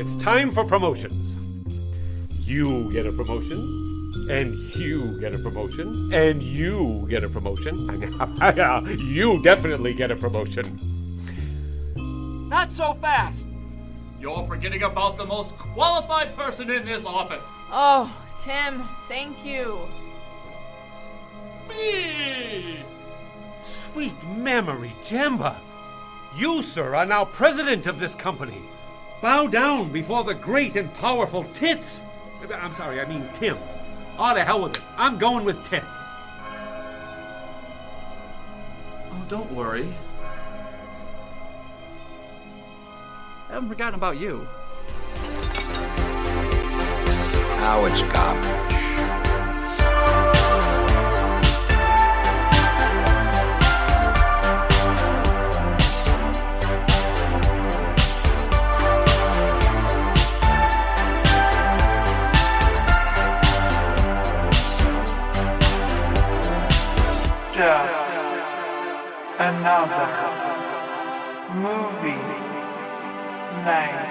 It's time for promotions. You get a promotion, and you get a promotion, and you get a promotion. You definitely get a promotion. Not so fast! You're forgetting about the most qualified person in this office. Oh, Tim, thank you. Me! Sweet memory, Jamba. You, sir, are now president of this company. Bow down before the great and powerful Tits. I'm sorry, I mean Tim. Oh, to hell with it. I'm going with Tits. Oh, don't worry. I haven't forgotten about you. Now it's garbage. Just another movie night.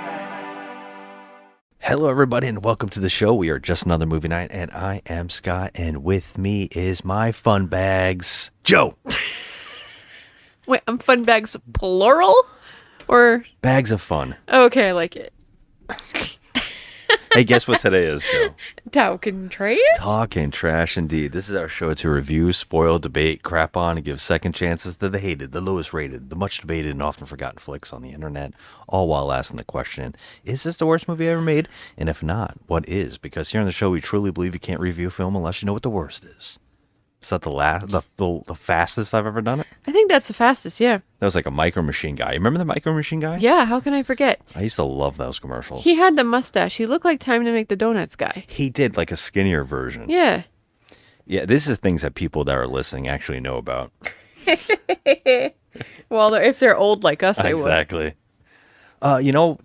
Hello, everybody, and welcome to the show. We are Just Another Movie Night, and I am Scott, and with me is my fun bags, Joe. Wait, I'm fun bags plural? Or Bags of fun. okay, I like it. Hey, guess what today is, Joe? Talking trade? Talking trash indeed. This is our show to review, spoil, debate, crap on, and give second chances to the hated, the lowest rated, the much debated and often forgotten flicks on the internet, all while asking the question, is this the worst movie ever made? And if not, what is? Because here on the show, we truly believe you can't review a film unless you know what the worst is. Is that the fastest I've ever done it? I think that's the fastest, yeah. That was like a Micro Machine guy. You remember the Micro Machine guy? Yeah, how can I forget? I used to love those commercials. He had the mustache. He looked like Time to Make the Donuts guy. He did like a skinnier version. Yeah. Yeah, this is things that people that are listening actually know about. Well, if they're old like us, they would. Exactly.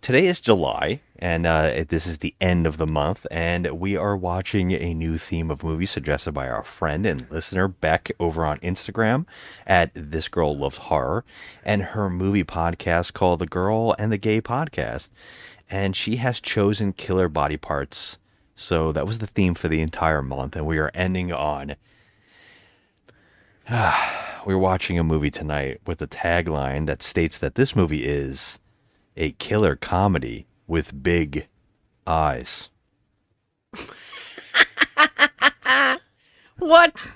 Today is July, and this is the end of the month, and we are watching a new theme of movies suggested by our friend and listener, Beck, over on Instagram at This Girl Loves Horror, and her movie podcast called The Girl and the Gay Podcast. And she has chosen killer body parts, so that was the theme for the entire month, and we are ending on... We're watching a movie tonight with a tagline that states that this movie is... a killer comedy with big eyes. What?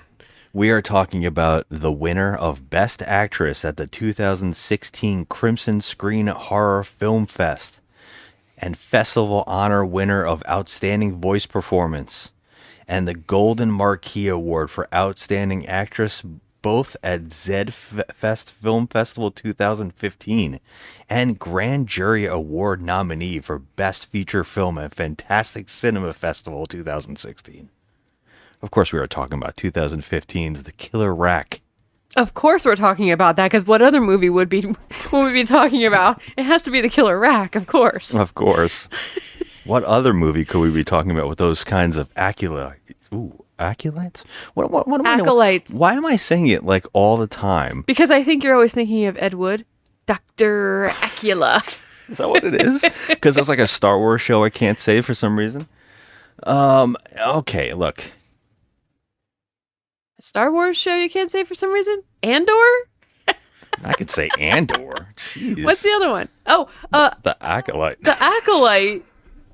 We are talking about the winner of Best Actress at the 2016 Crimson Screen Horror Film Fest and Festival Honor winner of Outstanding Voice Performance and the Golden Marquee Award for Outstanding Actress both at Zed Fest Film Festival 2015 and Grand Jury Award nominee for Best Feature Film at Fantastic Cinema Festival 2016. Of course, we are talking about 2015's The Killer Rack. Of course we're talking about that, because what other movie would we be talking about? It has to be The Killer Rack, of course. Of course. What other movie could we be talking about with those kinds of accolades? Ooh, accolades? What am I doing? Acolytes. Why am I saying it like all the time? Because I think you're always thinking of Ed Wood. Dr. Acula. Is that what it is? Because it's like a Star Wars show I can't say for some reason. Okay, look. A Star Wars show you can't say for some reason? Andor? I could say Andor. Jeez. What's the other one? Oh, The Acolyte. The Acolyte.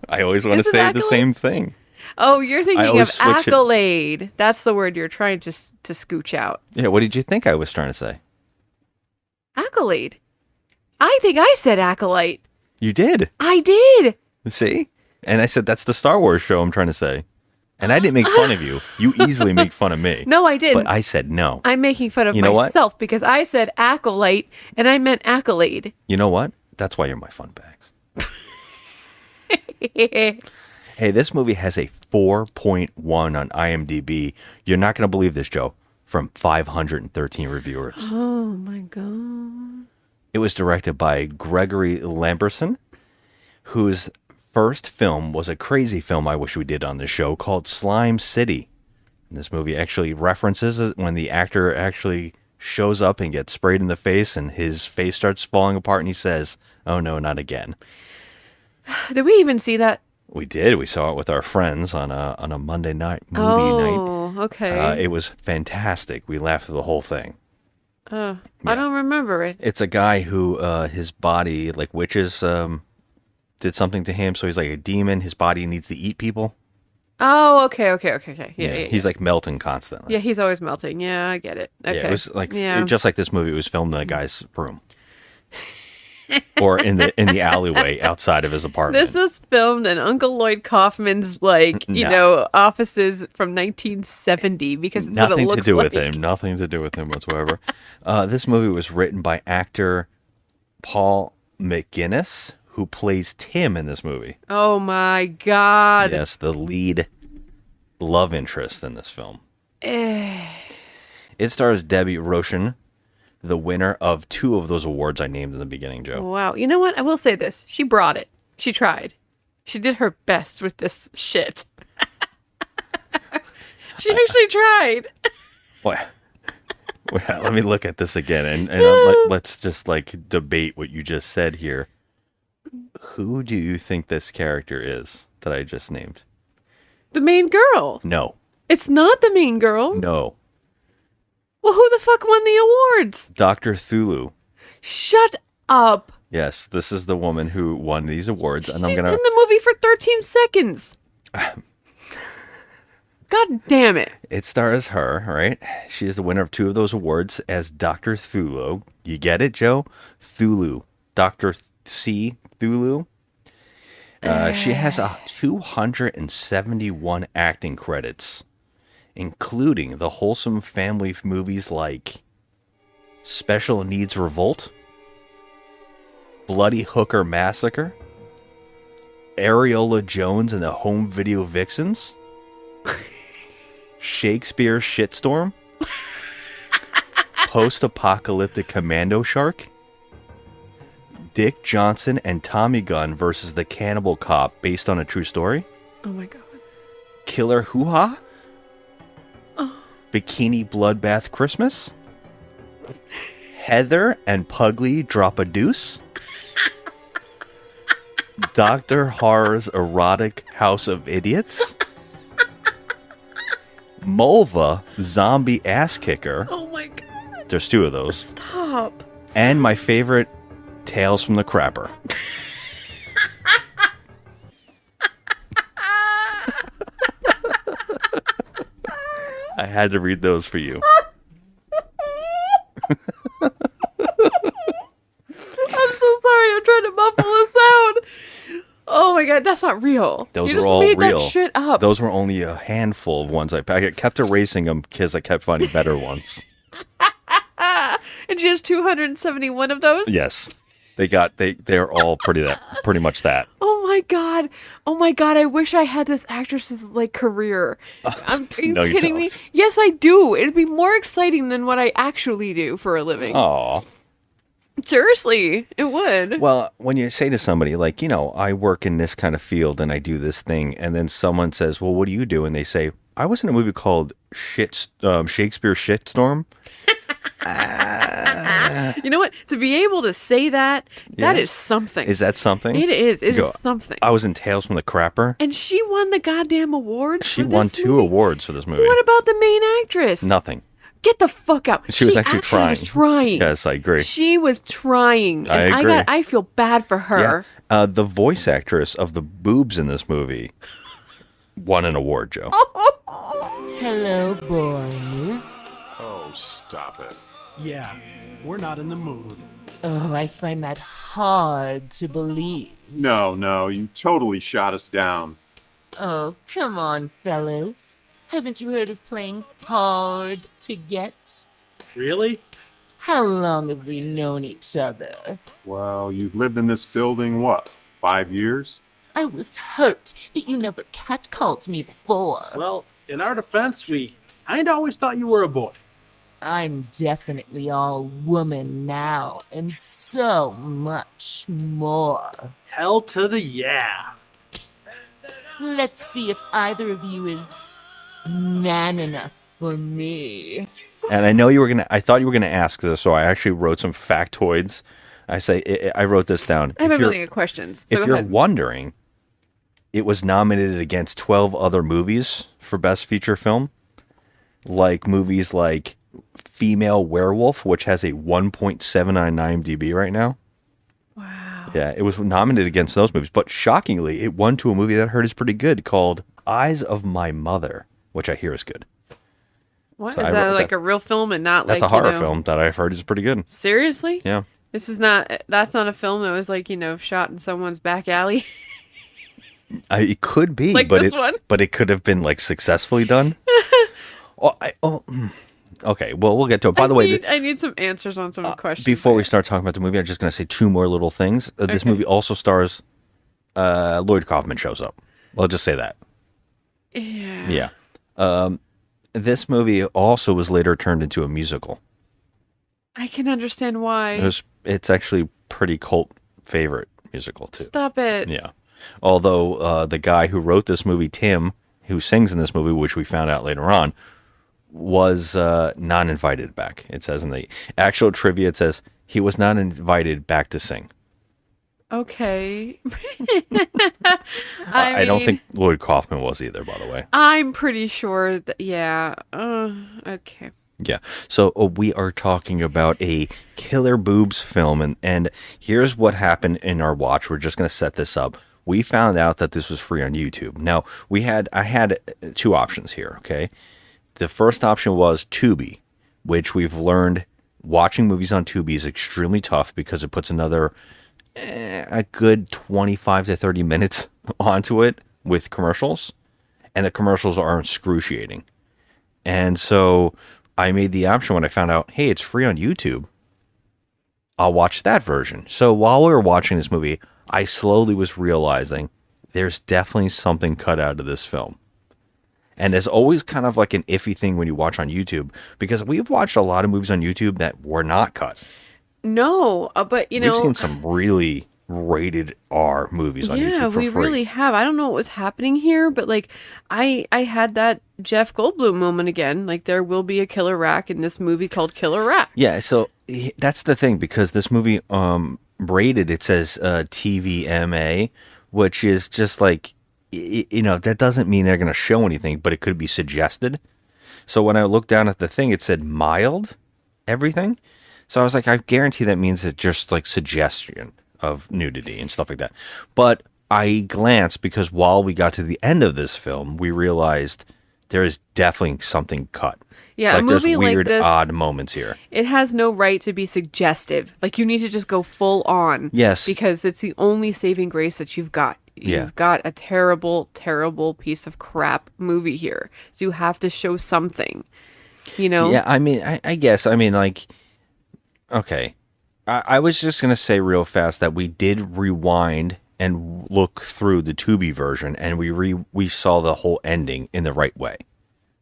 I always want to Is it say the Acolyte? same thing. Oh, you're thinking of always switch it. accolade. That's the word you're trying to scooch out. Yeah, what did you think I was trying to say? Accolade. I think I said acolyte. You did. I did. See? And I said that's the Star Wars show I'm trying to say. And I didn't make fun of you. You easily make fun of me. No, I didn't. But I said no. I'm making fun of You know what? myself because I said acolyte and I meant accolade. You know what? That's why you're my fun bags. Hey, this movie has a 4.1 on IMDb. You're not going to believe this, Joe. From 513 reviewers. Oh my God. It was directed by Gregory Lamberson, whose first film was a crazy film I wish we did on this show called Slime City. And this movie actually references it when the actor actually shows up and gets sprayed in the face and his face starts falling apart and he says, "Oh no, not again." Did we even see that? We did. We saw it with our friends on a Monday night movie night. Oh, okay. It was fantastic. We laughed through the whole thing. I don't remember it. It's a guy who his body, like witches, did something to him, so he's like a demon. His body needs to eat people. Oh, okay. Yeah. He's like melting constantly. Yeah, he's always melting. Yeah, I get it. Okay. Yeah, it was like Yeah. just like this movie. It was filmed in a guy's room, or in the alleyway outside of his apartment. This is filmed in Uncle Lloyd Kaufman's offices from 1970 because it's what it Nothing looks to do like. with him. Nothing to do with him whatsoever. This movie was written by actor Paul McGinnis, who plays Tim in this movie. Oh my God. Yes, the lead love interest in this film. It stars Debbie Roshan, the winner of 2 of those awards I named in the beginning, Joe. Wow. You know what? I will say this. She brought it. She tried. She did her best with this shit. She actually tried. What? Well, let me look at this again, and let's just like debate what you just said here. Who do you think this character is that I just named? The main girl. No. It's not the main girl. No. Well, who the fuck won the awards? Dr. Thulu. Shut up. Yes, this is the woman who won these awards, and She's I'm gonna. in the movie for 13 seconds. God damn it. It stars her, right? She is the winner of 2 of those awards as Dr. Thulu. You get it, Joe? Thulu. Dr. C. Thulu. She has 271 acting credits, including the wholesome family movies like Special Needs Revolt, Bloody Hooker Massacre, Areola Jones and the Home Video Vixens, Shakespeare Shitstorm, Post-Apocalyptic Commando Shark, Dick Johnson and Tommy Gunn versus the Cannibal Cop based on a true story, Oh my God. Killer Hoo-Ha, Bikini Bloodbath Christmas, Heather and Pugly Drop a Deuce, Dr. Horror's Erotic House of Idiots, Mulva Zombie Ass Kicker. Oh my God. There's 2 of those. Stop. And my favorite, Tales from the Crapper. I had to read those for you. I'm so sorry. I'm trying to muffle a sound. Oh my God, that's not real. Those You were just all made real. That shit up. Those were only a handful of ones I kept erasing them because I kept finding better ones. And she has 271 of those? Yes. They're all pretty much that. Oh my God. Oh my God. I wish I had this actress's like career. Are you No, you kidding me? don't. Yes, I do. It'd be more exciting than what I actually do for a living. Aw. Seriously, it would. Well, when you say to somebody, like, I work in this kind of field and I do this thing, and then someone says, well, what do you do? And they say, I was in a movie called Shakespeare Shitstorm. You know what? To be able to say that, that Yeah. is something. Is that something? It is. It Go, is something. I was in Tales from the Crapper. And she won the goddamn award. She for won this 2 movie? awards for this movie. What about the main actress? Nothing. Get the fuck out. She was actually was trying. Yes, I agree. She was trying. I And agree. I feel bad for her. Yeah. The voice actress of the boobs in this movie won an award, Joe. Hello, boys. Oh, stop it. Yeah, we're not in the mood. Oh, I find that hard to believe. No, you totally shot us down. Oh, come on, fellas. Haven't you heard of playing hard to get? Really? How long have we known each other? Well, you've lived in this building, what, 5 years? I was hurt that you never catcalled me before. Well, in our defense, we kinda always thought you were a boy. I'm definitely all woman now, and so much more. Hell to the yeah. Let's see if either of you is man enough for me. And I know I thought you were gonna ask this, so I actually wrote some factoids I wrote this down. I have a million questions. So if go you're ahead. wondering, it was nominated against 12 other movies for Best Feature Film, like movies like Female Werewolf, which has a 1.79 IMDb right now. Wow. Yeah, it was nominated against those movies, but shockingly, it won to a movie that I heard is pretty good called Eyes of My Mother, which I hear is good. What? So Is I that wrote like that- a real film and not That's like a horror you know... film that I've heard is pretty good. Seriously? Yeah. That's not a film that was like, shot in someone's back alley. It could be, Like but this one? but it could have been like successfully done. Okay. Well, we'll get to it. By the way, I need some answers on some questions. before we start talking about the movie, I'm just going to say two more little things. This movie also stars Lloyd Kaufman shows up. I'll just say that. Yeah. Yeah. This movie also was later turned into a musical. I can understand why. It's actually pretty cult favorite musical too. Stop it. Yeah. Although the guy who wrote this movie, Tim, who sings in this movie, which we found out later on, was not invited back. It says in the actual trivia, it says he was not invited back to sing. Okay. I don't think Lloyd Kaufman was either, by the way. I'm pretty sure that, yeah. Okay. Yeah. So we are talking about a killer boobs film, and here's what happened in our watch. We're just going to set this up. We found out that this was free on YouTube. Now, I had two options here, okay? The first option was Tubi, which we've learned watching movies on Tubi is extremely tough because it puts a good 25 to 30 minutes onto it with commercials, and the commercials are excruciating. And so I made the option when I found out, hey, it's free on YouTube. I'll watch that version. So while we were watching this movie, I slowly was realizing there's definitely something cut out of this film. And there's always kind of like an iffy thing when you watch on YouTube, because we've watched a lot of movies on YouTube that were not cut. No, but We've seen some really rated R movies on YouTube for free. Yeah, we really have. I don't know what was happening here, but like I had that Jeff Goldblum moment again. Like there will be a killer rack in this movie called Killer Rack. Yeah, so that's the thing, because this movie rated, it says TVMA, which is just like, that doesn't mean they're going to show anything, but it could be suggested. So when I looked down at the thing, it said mild everything. So I was like, I guarantee that means it's just like suggestion of nudity and stuff like that. But I glanced, because while we got to the end of this film, we realized there is definitely something cut. Yeah, like a movie there's weird, like this, odd moments here. It has no right to be suggestive. Like you need to just go full on. Yes. Because it's the only saving grace that you've got. You've got a terrible, terrible piece of crap movie here. So you have to show something, Yeah, I mean, I guess, like, okay. I was just going to say real fast that we did rewind and look through the Tubi version, and we saw the whole ending in the right way.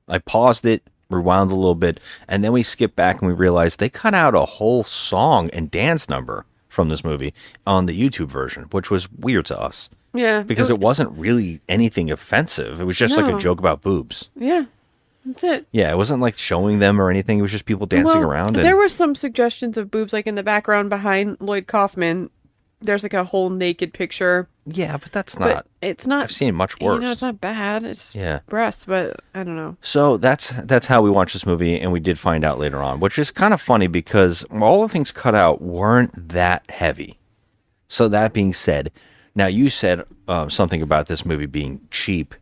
I paused it, rewound a little bit, and then we skipped back and we realized they cut out a whole song and dance number from this movie on the YouTube version, which was weird to us. Yeah. Because it wasn't really anything offensive. It was just like a joke about boobs. Yeah. That's it. Yeah, it wasn't like showing them or anything. It was just people dancing around. There were some suggestions of boobs, like in the background behind Lloyd Kaufman. There's like a whole naked picture. Yeah, but that's But not. it's not. I've seen much worse. It's not bad. It's Yeah. breasts, but I don't know. So that's how we watched this movie, and we did find out later on, which is kind of funny because all the things cut out weren't that heavy. So that being said, now you said something about this movie being cheap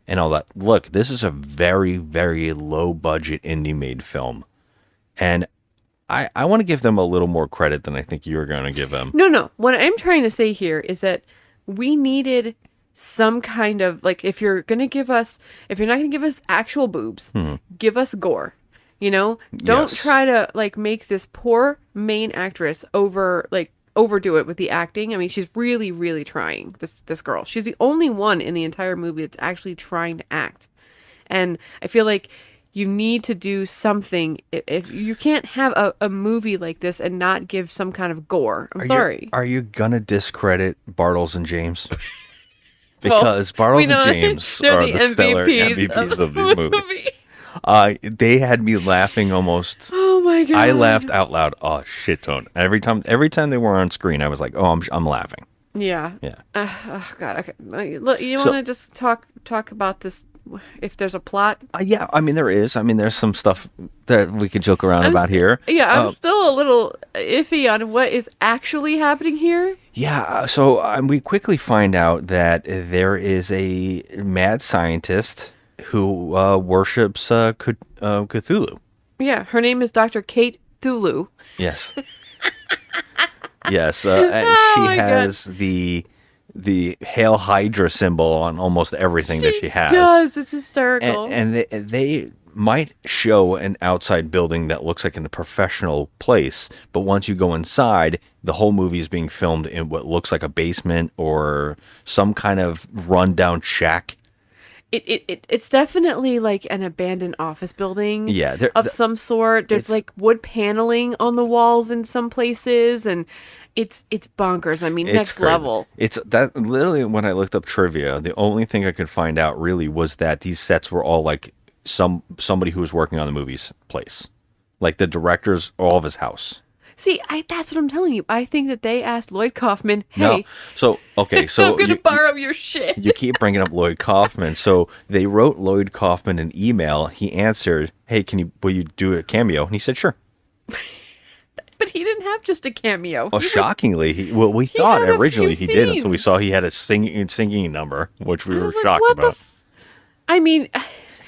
and all that. Look, this is a very, very low budget indie made film, and I want to give them a little more credit than I think you were going to give them. No. What I'm trying to say here is that we needed some kind of, like, if you're not going to give us actual boobs, give us gore. Don't Yes. try to like make this poor main actress overdo it with the acting. I mean, she's really, really trying, this girl. She's the only one in the entire movie that's actually trying to act. And I feel like you need to do something. If you can't have a movie like this and not give some kind of gore. I'm sorry. Are you gonna discredit Bartles and James? Because Bartles and James they're are the stellar MVPs of this movie. They had me laughing almost. Oh my god! I laughed out loud a shit ton. Every time they were on screen, I was like, "Oh, I'm laughing." Yeah. Yeah. Oh god. Okay. Look, you want to just talk about this? If there's a plot? Yeah. I mean, there is. I mean, there's some stuff that we could joke around about here. Yeah. I'm still a little iffy on what is actually happening here. Yeah. So we quickly find out that there is a mad scientist who worships Cthulhu. Yeah. Her name is Dr. Kate Thulu. Yes. Yes. And she has the Hail Hydra symbol on almost everything that she has. Does. It's hysterical. And they might show an outside building that looks like a professional place, but once you go inside, the whole movie is being filmed in what looks like a basement or some kind of rundown shack. It's definitely like an abandoned office building of some sort. There's like wood paneling on the walls in some places, and it's bonkers. I mean, next crazy. level. It's that literally when I looked up trivia, the only thing I could find out really was that these sets were all like somebody who was working on the movie's place. Like the director's all of his house. See, that's what I'm telling you. I think that they asked Lloyd Kaufman, hey, no. So I'm going to borrow your shit. You keep bringing up Lloyd Kaufman. So they wrote Lloyd Kaufman an email. He answered, hey, will you do a cameo? And he said, sure. But he didn't have just a cameo. Oh, shockingly. We thought originally he did until we saw he had a singing number, which we were shocked about. I mean...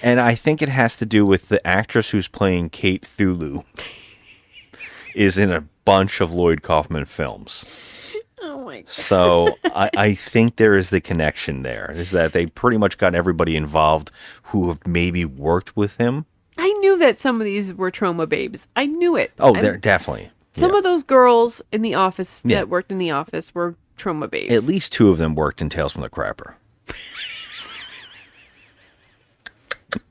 And I think it has to do with the actress who's playing Kate Thulu is in a bunch of Lloyd Kaufman films. Oh my god. So I think there is the connection there, is that they pretty much got everybody involved who have maybe worked with him. I knew that some of these were trauma babes. I knew it. Oh, they're definitely. Some of those girls in the office that worked in the office were trauma babes. At least 2 of them worked in Tales from the Crapper.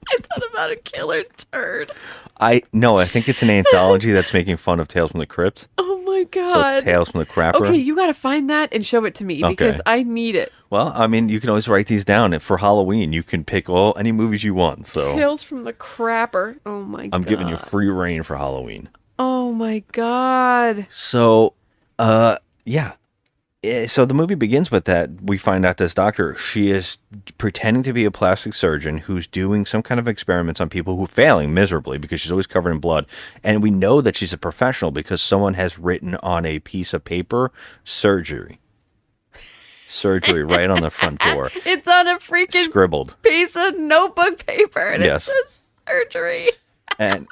I thought about a killer turd. I think it's an anthology that's making fun of Tales from the Crypt. Oh my god. So it's Tales from the Crapper. Okay, you gotta find that and show it to me because I need it. Well, I mean, you can always write these down, and for Halloween, you can pick any movies you want. So Tales from the Crapper. Oh my god. I'm giving you free reign for Halloween. Oh my god. So, yeah. So the movie begins with that. We find out this doctor, she is pretending to be a plastic surgeon who's doing some kind of experiments on people who are failing miserably because she's always covered in blood. And we know that she's a professional because someone has written on a piece of paper, surgery. Surgery right on the front door. It's on a freaking scribbled piece of notebook paper and it says surgery. And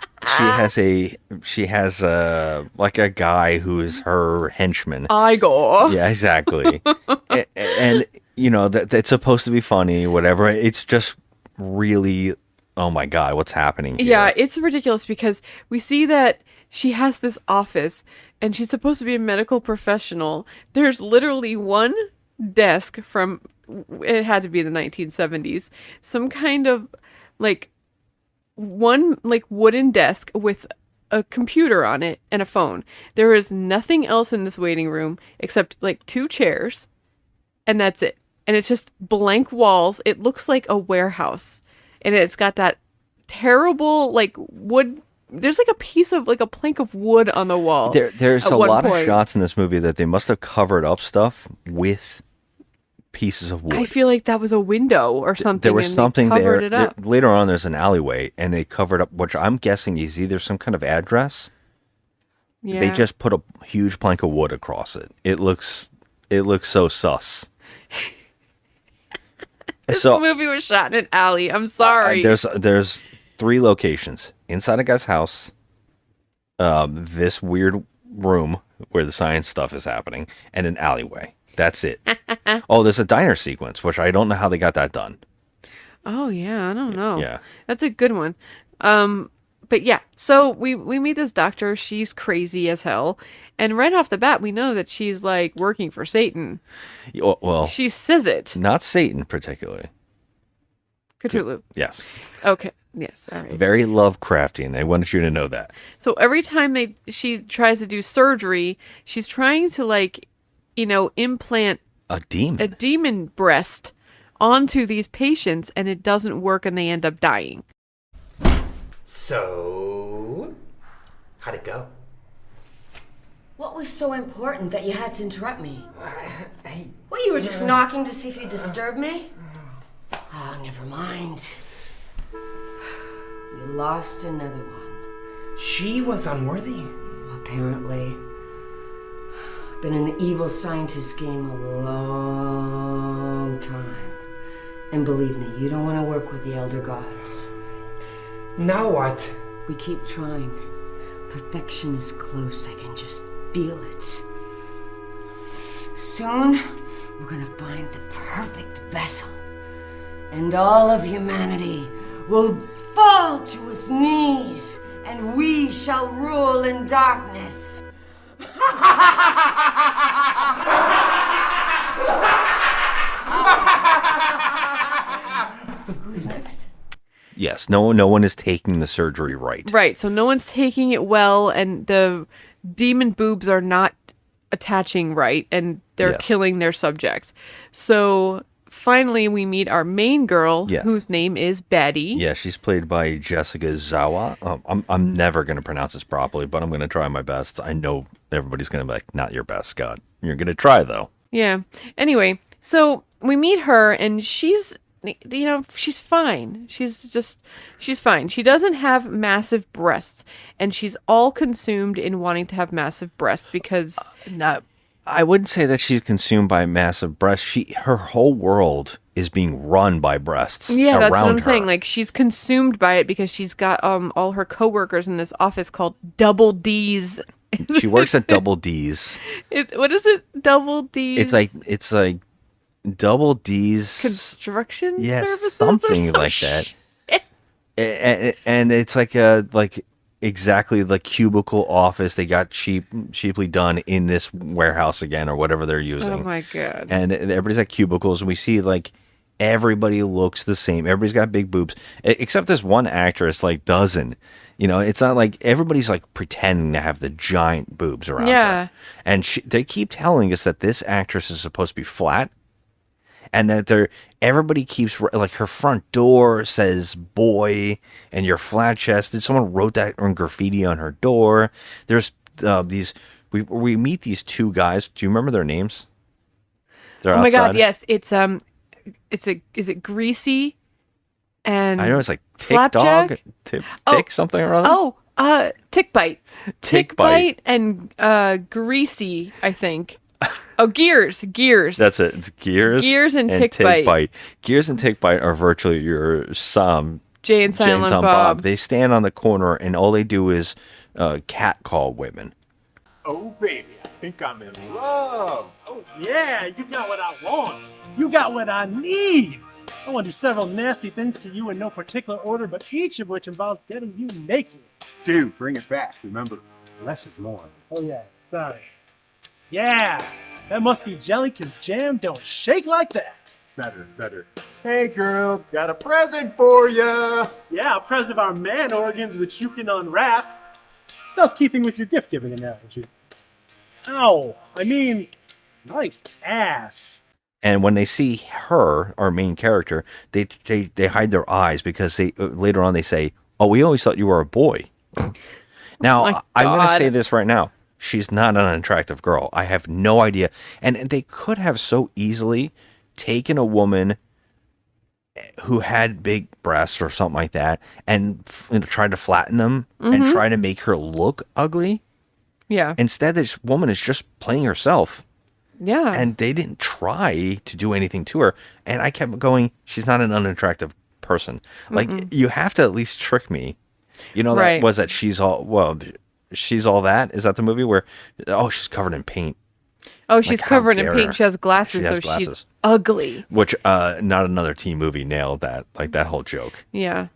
she has like a guy who is her henchman. Igor. Yeah, exactly. and you know that's supposed to be funny, whatever. It's just really, oh my god, what's happening here? Yeah, it's ridiculous because we see that she has this office and she's supposed to be a medical professional. There's literally one desk from, it had to be the 1970s, some kind of one wooden desk with a computer on it and a phone. There is nothing else in this waiting room except 2 chairs, and that's it. And it's just blank walls. It looks like a warehouse, and it's got that terrible wood. There's a piece of a plank of wood on the wall. There's a lot of shots in this movie that they must have covered up stuff with pieces of wood. I feel like that was a window or something. There was something there. It up. Later on, there's an alleyway, and they covered up, which I'm guessing is either some kind of address. Yeah. They just put a huge plank of wood across it. It looks so sus. This movie was shot in an alley. I'm sorry. There's 3 locations: inside a guy's house, this weird room where the science stuff is happening, and an alleyway. That's it. Oh, there's a diner sequence, which I don't know how they got that done. Oh, yeah. I don't know. Yeah. That's a good one. But yeah, so we meet this doctor. She's crazy as hell. And right off the bat, we know that she's working for Satan. Well, she says it. Not Satan particularly. Cthulhu. Yes. Okay. Yes. All right. Very Lovecraftian. I wanted you to know that. So every time she tries to do surgery, she's trying to implant a demon breast onto these patients, and it doesn't work, and they end up dying. So, How'd it go? What was so important that you had to interrupt me? What, you were just knocking to see if you disturbed me? Oh, never mind. You lost another one. She was unworthy? Apparently. Been in the evil scientist game a long time. And believe me, you don't want to work with the Elder Gods. Now what? We keep trying. Perfection is close, I can just feel it. Soon, we're gonna find the perfect vessel. And all of humanity will fall to its knees, and we shall rule in darkness. Who's next? Yes, no one is taking the surgery right. Right, so no one's taking it well, and the demon boobs are not attaching right, and they're killing their subjects. So finally, we meet our main girl, whose name is Betty. Yeah, she's played by Jessica Zawa. I'm never going to pronounce this properly, but I'm going to try my best. I know everybody's going to be like, not your best, Scott. You're going to try, though. Yeah. Anyway, so we meet her, and she's, she's fine. She's fine. She doesn't have massive breasts, and she's all consumed in wanting to have massive breasts because... I wouldn't say that she's consumed by massive breasts. Her whole world is being run by breasts. Yeah, that's what I'm her. saying. Like, she's consumed by it because she's got all her coworkers in this office called Double D's. She works at Double D's. What is it? Double D's? It's like Double D's construction services, something like that. And it's like exactly the cubicle office they got cheaply done in this warehouse again, or whatever they're using. Oh my god! And everybody's got cubicles, and we see like everybody looks the same. Everybody's got big boobs, except this one actress doesn't. It's not like everybody's like pretending to have the giant boobs around her. And they keep telling us that this actress is supposed to be flat. And that everybody keeps, like, her front door says boy, and you're flat chested. Someone wrote that on graffiti on her door. There's we meet these two guys. Do you remember their names? They're my outside. god, yes. Is it Greasy? And I know it's like Tick Flapjack? Dog, Tick something or other. Tick Bite. Tick Bite and Greasy, I think. Oh, Gears. That's it. It's Gears. Gears and Tick Bite. Gears and Tick Bite are virtually your Jay and Silent Bob. They stand on the corner and all they do is catcall women. Oh, baby, I think I'm in love. Oh, yeah, you got what I want. You got what I need. I want to do several nasty things to you in no particular order, but each of which involves getting you naked. Dude, bring it back. Remember, less is more. Oh, yeah, sorry. Yeah, that must be jelly, because jam don't shake like that. Better. Hey, girl, got a present for ya. Yeah, a present of our man organs, which you can unwrap. Thus keeping with your gift-giving analogy. Ow, I mean, nice ass. And when they see her, our main character, they hide their eyes because later on they say, "Oh, we always thought you were a boy." Now, I'm going to say this right now. She's not an unattractive girl. I have no idea. And they could have so easily taken a woman who had big breasts or something like that and tried to flatten them and try to make her look ugly. Yeah. Instead, this woman is just playing herself. Yeah. And they didn't try to do anything to her. And I kept going, she's not an unattractive person. Like, you have to at least trick me. That was that She's All That? Is that the movie where, she's covered in paint? Oh, she's covered in paint. She has glasses, she's ugly. Which, not another teen movie nailed that, like that whole joke. Yeah.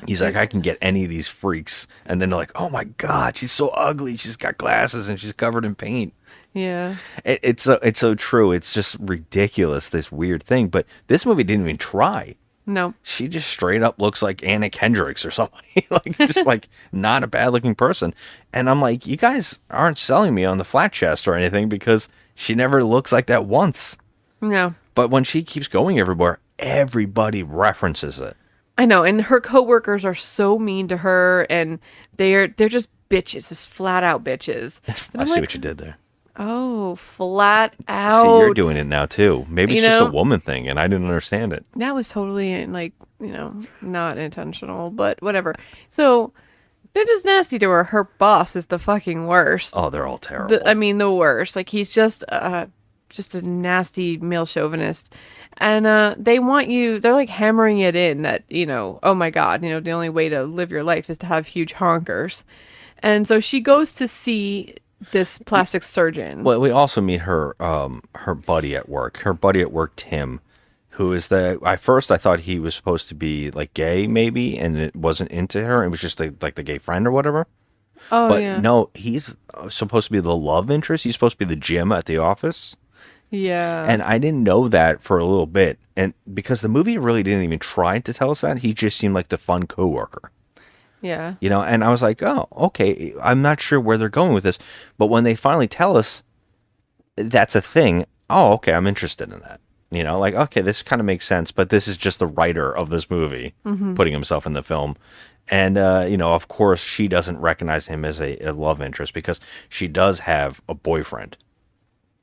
He's like, I can get any of these freaks. And then they're like, oh my God, she's so ugly. She's got glasses and she's covered in paint. Yeah. It's so true. It's just ridiculous, this weird thing. But this movie didn't even try. No. She just straight up looks like Anna Kendricks or somebody. Like not a bad looking person. And I'm like, you guys aren't selling me on the flat chest or anything because she never looks like that once. No. But when she keeps going everywhere, everybody references it. I know, and her coworkers are so mean to her, and they're just bitches, just flat out bitches. And I I'm see like, what you did there. Oh, flat out. See, you're doing it now too. Maybe it's You just a know? woman thing, and I didn't understand it. That was totally like, not intentional, but whatever. So they're just nasty to her. Her boss is the fucking worst. Oh, they're all terrible. The worst. Like he's just a nasty male chauvinist. And they want you, they're like hammering it in that, oh my God, the only way to live your life is to have huge honkers. And so she goes to see this plastic surgeon. Well, we also meet her her buddy at work. Her buddy at work, Tim, who is at first I thought he was supposed to be like gay maybe, and it wasn't into her. It was just like the gay friend or whatever. Oh, but yeah. no, he's supposed to be the love interest. He's supposed to be the Jim at the office. Yeah. And I didn't know that for a little bit. And because the movie really didn't even try to tell us that, he just seemed like the fun coworker. Yeah. And I was like, oh, okay, I'm not sure where they're going with this. But when they finally tell us that's a thing, oh, okay, I'm interested in that. Like, okay, this kind of makes sense, but this is just the writer of this movie putting himself in the film. And, of course, she doesn't recognize him as a love interest because she does have a boyfriend.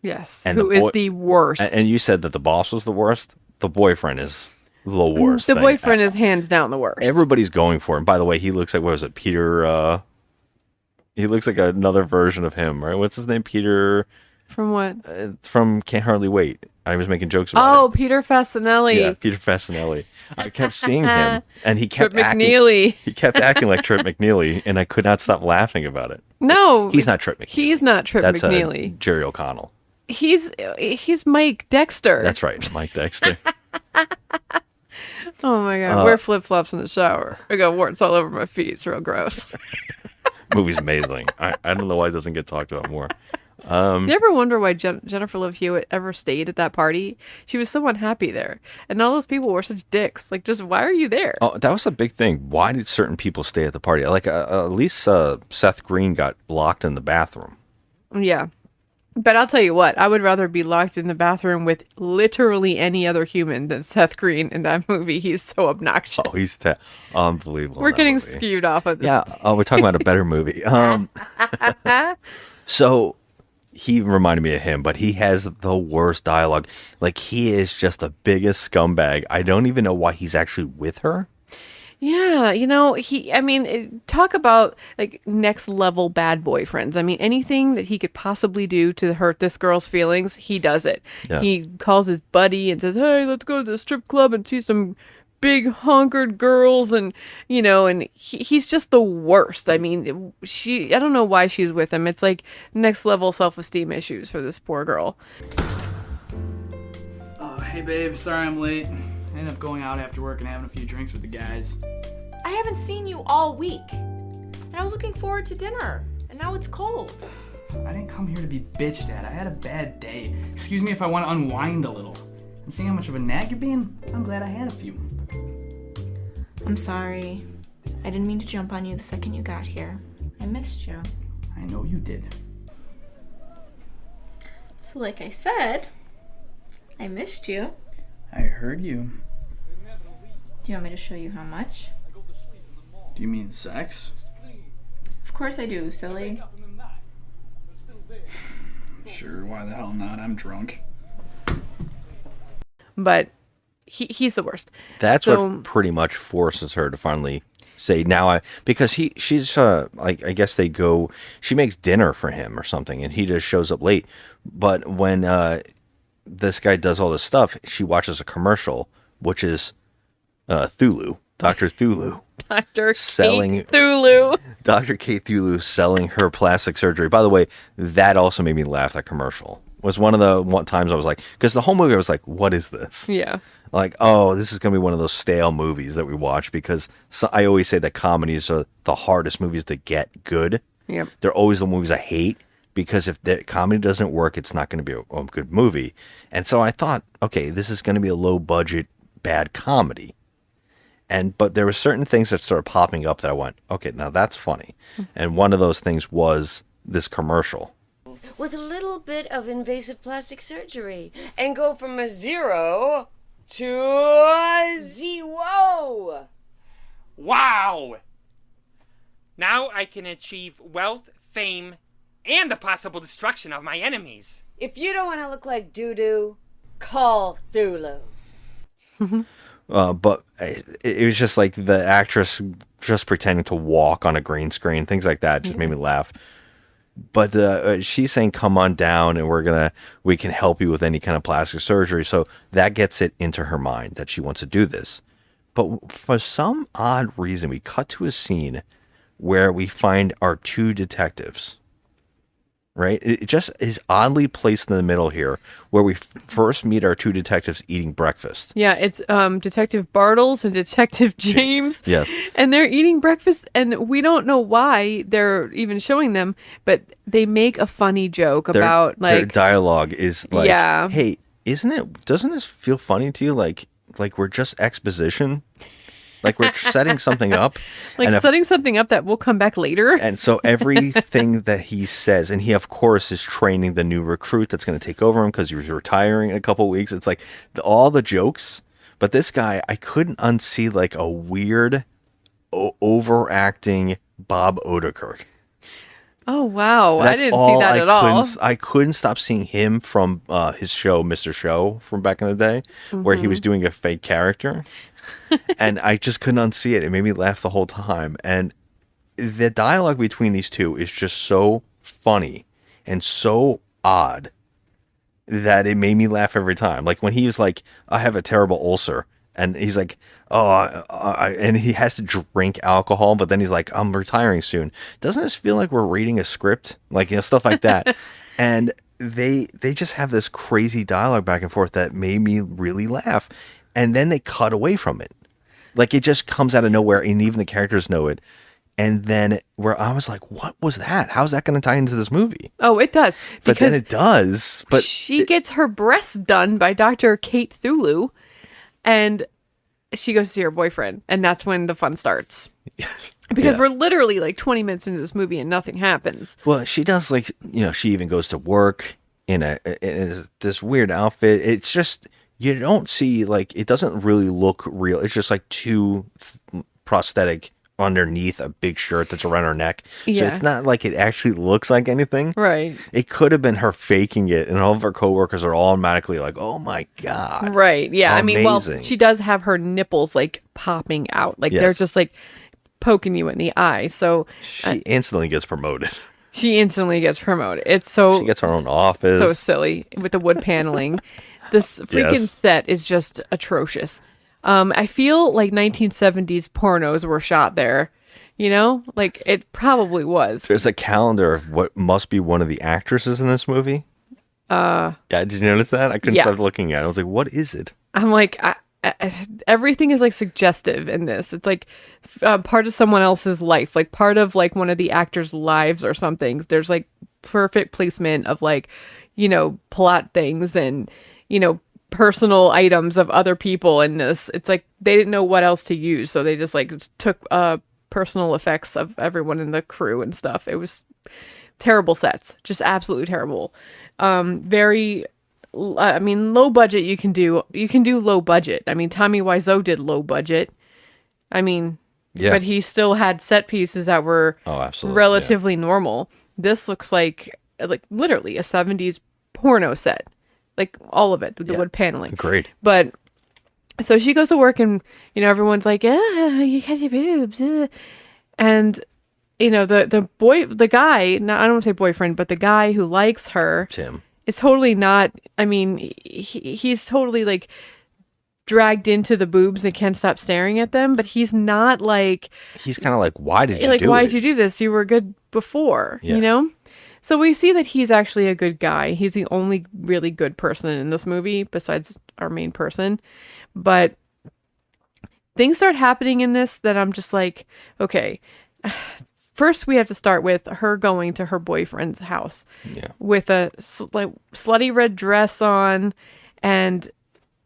Yes, And who is the worst. And you said that the boss was the worst? The boyfriend is the worst. The thing. boyfriend is hands down the worst. Everybody's going for him. By the way, he looks like, what was it, Peter? He looks like another version of him, right? What's his name? Peter? From what? From Can't Hardly Wait. I was making jokes about it. Oh, Peter Fasinelli. Yeah, Peter Fasinelli. I kept seeing him, and he kept Trip acting. McNeely. He kept acting like Trip McNeely, and I could not stop laughing about it. No, He's not Trip McNeely. He's not Trip That's McNeely. Jerry O'Connell. He's Mike Dexter. That's right, Mike Dexter. Oh my God, wear flip flops in the shower. I got warts all over my feet. It's real gross. Movie's amazing. I don't know why it doesn't get talked about more. You ever wonder why Jennifer Love Hewitt ever stayed at that party? She was so unhappy there, and all those people were such dicks. Like, just why are you there? Oh, that was a big thing. Why did certain people stay at the party? Like, at least Seth Green got locked in the bathroom. Yeah. But I'll tell you what, I would rather be locked in the bathroom with literally any other human than Seth Green in that movie. He's so obnoxious. Oh, he's unbelievable. We're getting skewed off of this. Yeah. Oh, we're talking about a better movie. So he reminded me of him, but he has the worst dialogue. Like, he is just the biggest scumbag. I don't even know why he's actually with her. Yeah, talk about like next level bad boyfriends. I mean, anything that he could possibly do to hurt this girl's feelings, he does it. Yeah. He calls his buddy and says, "Hey, let's go to the strip club and see some big honkered girls," and he's just the worst. I mean, I don't know why she's with him. It's like next level self-esteem issues for this poor girl. Oh, hey babe, sorry I'm late. I ended up going out after work and having a few drinks with the guys. I haven't seen you all week. And I was looking forward to dinner. And now it's cold. I didn't come here to be bitched at. I had a bad day. Excuse me if I want to unwind a little. And seeing how much of a nag you're being, I'm glad I had a few. I'm sorry. I didn't mean to jump on you the second you got here. I missed you. I know you did. So like I said, I missed you. I heard you. Do you want me to show you how much? Do you mean sex? Of course I do, silly. Sure, why the hell not? I'm drunk. But he's the worst. That's what pretty much forces her to finally say because she's like, I guess she makes dinner for him or something, and he just shows up late. But when this guy does all this stuff, she watches a commercial, which is Thulu, Dr. Thulu. Dr. Kate Thulu. Dr. Kate Thulu selling her plastic surgery. By the way, that also made me laugh, that commercial. Was one of the times I was like, because the whole movie I was like, what is this? Yeah. Like, oh, this is going to be one of those stale movies that we watch, because I always say that comedies are the hardest movies to get good. Yep. They're always the movies I hate, because if the comedy doesn't work, it's not going to be a good movie. And so I thought, okay, this is going to be a low budget, bad comedy. But there were certain things that started popping up that I went, okay, now that's funny. And one of those things was this commercial. With a little bit of invasive plastic surgery and go from a 0 to a 0. Wow! Now I can achieve wealth, fame, and the possible destruction of my enemies. If you don't want to look like doo-doo, call Thulu. But it was just like the actress just pretending to walk on a green screen, things like that just made me laugh. But she's saying, come on down and we can help you with any kind of plastic surgery. So that gets it into her mind that she wants to do this. But for some odd reason, we cut to a scene where we find our two detectives. Right? It just is oddly placed in the middle here, where we first meet our two detectives eating breakfast. Yeah, it's Detective Bartles and Detective James. Yes. And they're eating breakfast, and we don't know why they're even showing them, but they make a funny joke about, like... Their dialogue is like, yeah. Hey, doesn't this feel funny to you? Like we're just exposition? Like we're setting something up. Like setting something up that will come back later. And so everything that he says, and he, of course, is training the new recruit that's going to take over him because he's retiring in a couple of weeks. It's like all the jokes. But this guy, I couldn't unsee like a weird, overacting Bob Odenkirk. Oh, wow. That's I didn't see that at all. I couldn't stop seeing him from his show, Mr. Show, from back in the day, where he was doing a fake character. And I just couldn't unsee it. It made me laugh the whole time. And the dialogue between these two is just so funny and so odd that it made me laugh every time. Like when he was like, I have a terrible ulcer. And he's like, and he has to drink alcohol, but then he's like, I'm retiring soon. Doesn't this feel like we're reading a script? Like, stuff like that. And they just have this crazy dialogue back and forth that made me really laugh. And then they cut away from it. Like, it just comes out of nowhere, and even the characters know it. And then where I was like, what was that? How's that going to tie into this movie? Oh, it does. But then it does. But she gets her breasts done by Dr. Kate Thulu, and she goes to see her boyfriend, and that's when the fun starts. Because we're literally like 20 minutes into this movie and nothing happens. Well, she does, like, she even goes to work in this weird outfit. It's just... You don't see, like, it doesn't really look real. It's just like two prosthetic underneath a big shirt that's around her neck. So it's not like it actually looks like anything. Right. It could have been her faking it, and all of her coworkers are automatically like, oh my God. Right. Yeah. Amazing. I mean, well, she does have her nipples, like, popping out. Like, they're just, like, poking you in the eye. So she instantly gets promoted. It's so... She gets her own office. So silly with the wood paneling. This freaking set is just atrocious. I feel like 1970s pornos were shot there. Like it probably was. There's a calendar of what must be one of the actresses in this movie. Yeah, did you notice that? I couldn't stop looking at it. I was like, what is it? I'm like, everything is like suggestive in this. It's like part of someone else's life, like part of like one of the actors' lives or something. There's like perfect placement of like, plot things and, personal items of other people in this. It's like they didn't know what else to use, so they just like took personal effects of everyone in the crew and stuff. It was terrible sets, just absolutely terrible. Very, I mean, low budget. You can do low budget. I mean, Tommy Wiseau did low budget. I mean, but he still had set pieces that were relatively normal. This looks like literally a 70s porno set. Like all of it with the wood paneling. Great. But so she goes to work and, everyone's like, you got your boobs. And, the guy, no, I don't want to say boyfriend, but the guy who likes her. Tim. Is totally not, I mean, he's totally like dragged into the boobs and can't stop staring at them, but he's not like. He's kind of like, why did you do it? Like, why did you do this? You were good before, So we see that he's actually a good guy. He's the only really good person in this movie besides our main person. But things start happening in this that I'm just like, okay. First, we have to start with her going to her boyfriend's house with a slutty red dress on. And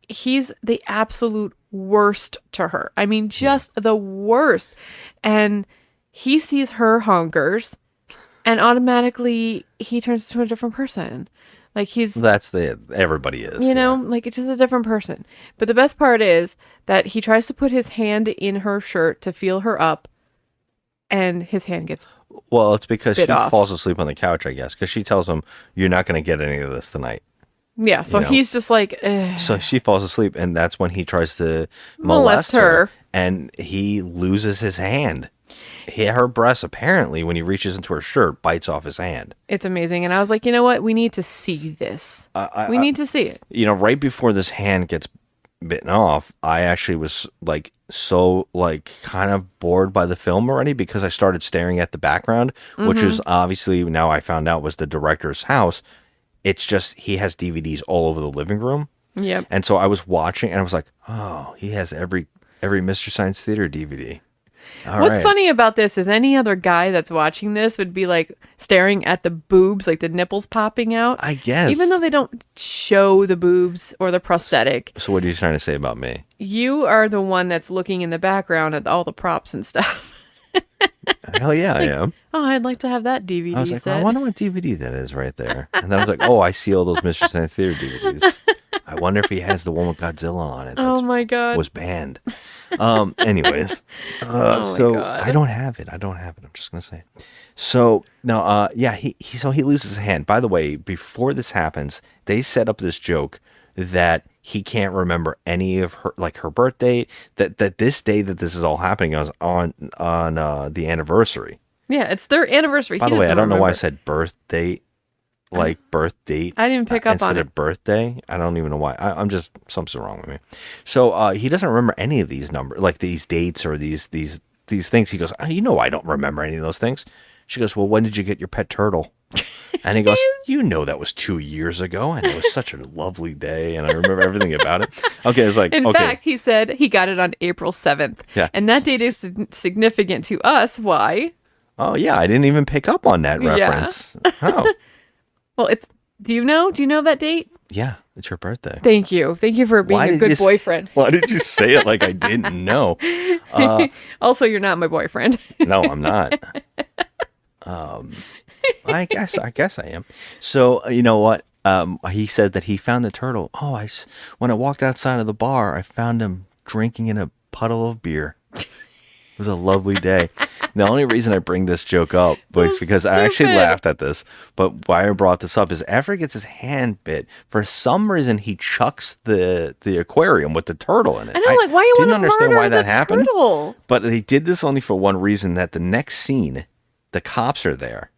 he's the absolute worst to her. I mean, just the worst. And he sees her hungers. And automatically, he turns into a different person. Like everybody is. Like it's just a different person. But the best part is that he tries to put his hand in her shirt to feel her up. and his hand gets Well, it's because she bit off. falls asleep on the couch, I guess, because she tells him, "You're not going to get any of this tonight." Yeah, so You know? he's just like, ugh. So she falls asleep, and that's when he tries to Molest molest her, her. and he loses his hand. Her breast, apparently, when he reaches into her shirt, bites off his hand. It's amazing. And I was like, you know what? We need to see this. We need to see it. You know, right before this hand gets bitten off, I actually was like so like kind of bored by the film already because I started staring at the background, which is obviously now I found out was the director's house. It's just he has DVDs all over the living room. Yep. And so I was watching and I was like, oh, he has every Mystery Science Theater DVD. What's funny about this is any other guy that's watching this would be like staring at the boobs, like the nipples popping out. I guess. Even though they don't show the boobs or the prosthetic. So what are you trying to say about me? You are the one that's looking in the background at all the props and stuff. Hell yeah, I am. Oh, I'd like to have that DVD I was like, set. I wonder what DVD that is right there. And then I was like, oh, I see all those Mystery Science Theater DVDs. I wonder if he has the one with Godzilla on it. Oh my God. Was banned. Anyways. So God. I don't have it. I'm just going to say. So now, yeah, he loses his hand. By the way, before this happens, they set up this joke that he can't remember any of her, like her birth date, that this day that this is all happening was on the anniversary. Yeah, it's their anniversary. By the way, I don't know why I said birth date, like birth date. I didn't pick up on instead it. of birthday. I don't even know why. I'm just, something's wrong with me. So he doesn't remember any of these numbers, like these dates or these things. He goes, oh, I don't remember any of those things. She goes, well, when did you get your pet turtle? And he goes, that was 2 years ago, and it was such a lovely day, and I remember everything about it. Okay, it's like, In fact, he said he got it on April 7th. Yeah. And that date is significant to us. Why? Oh, yeah, I didn't even pick up on that reference. Oh. Well, do you know that date? Yeah, it's your birthday. Thank you for being a good boyfriend. Why did you say it like I didn't know? Also, you're not my boyfriend. No, I'm not. I guess I am. So you know what? He said that he found the turtle. Oh, when I walked outside of the bar, I found him drinking in a puddle of beer. It was a lovely day. The only reason I bring this joke up was because I actually laughed at this. But why I brought this up is after he gets his hand bit, for some reason he chucks the aquarium with the turtle in it. And I'm like, why you want to understand murder why that the happened. turtle? But they did this only for one reason: that the next scene, the cops are there.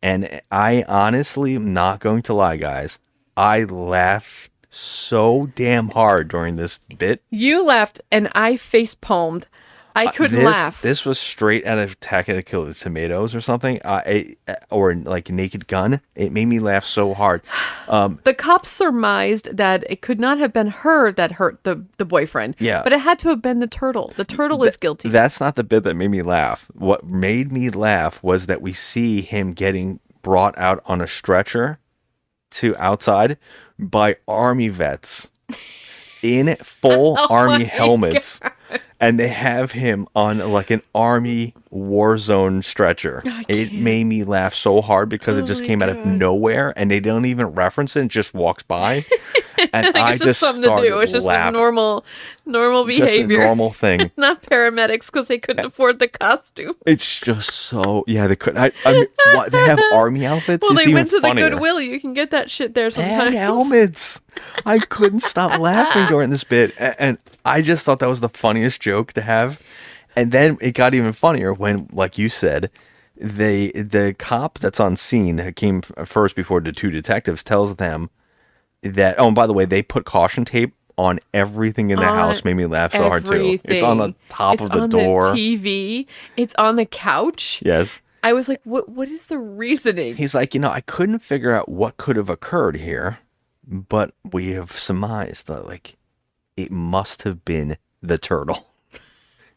And I honestly am not going to lie, guys. I laughed so damn hard during this bit. You laughed and I face palmed. I couldn't laugh. This was straight out of Attack of the Killer Tomatoes or something, or like Naked Gun. It made me laugh so hard. The cops surmised that it could not have been her that hurt the boyfriend. Yeah. But it had to have been the turtle. The turtle is guilty. That's not the bit that made me laugh. What made me laugh was that we see him getting brought out on a stretcher to outside by army vets in full army helmets. God. And they have him on like an army war zone stretcher. It made me laugh so hard because it just came out of nowhere and they don't even reference it. It just walks by. And I just something started to do. It's just laughing. normal behavior. Just a normal thing. Not paramedics because they couldn't afford the costume. It's just so, yeah, they couldn't. I mean, what, they have army outfits? Well, it's they even went to funnier. the Goodwill. You can get that shit there sometimes. And helmets. I couldn't stop laughing during this bit. And I just thought that was the funniest joke to have. And then it got even funnier when, like you said, the cop that's on scene that came first before the two detectives tells them that, oh, and by the way, they put caution tape on everything in the house. Made me laugh so hard too. It's on the top of the door. It's on the TV. It's on the couch. Yes. I was like, what is the reasoning? He's like, I couldn't figure out what could have occurred here, but we have surmised that, like, it must have been the turtle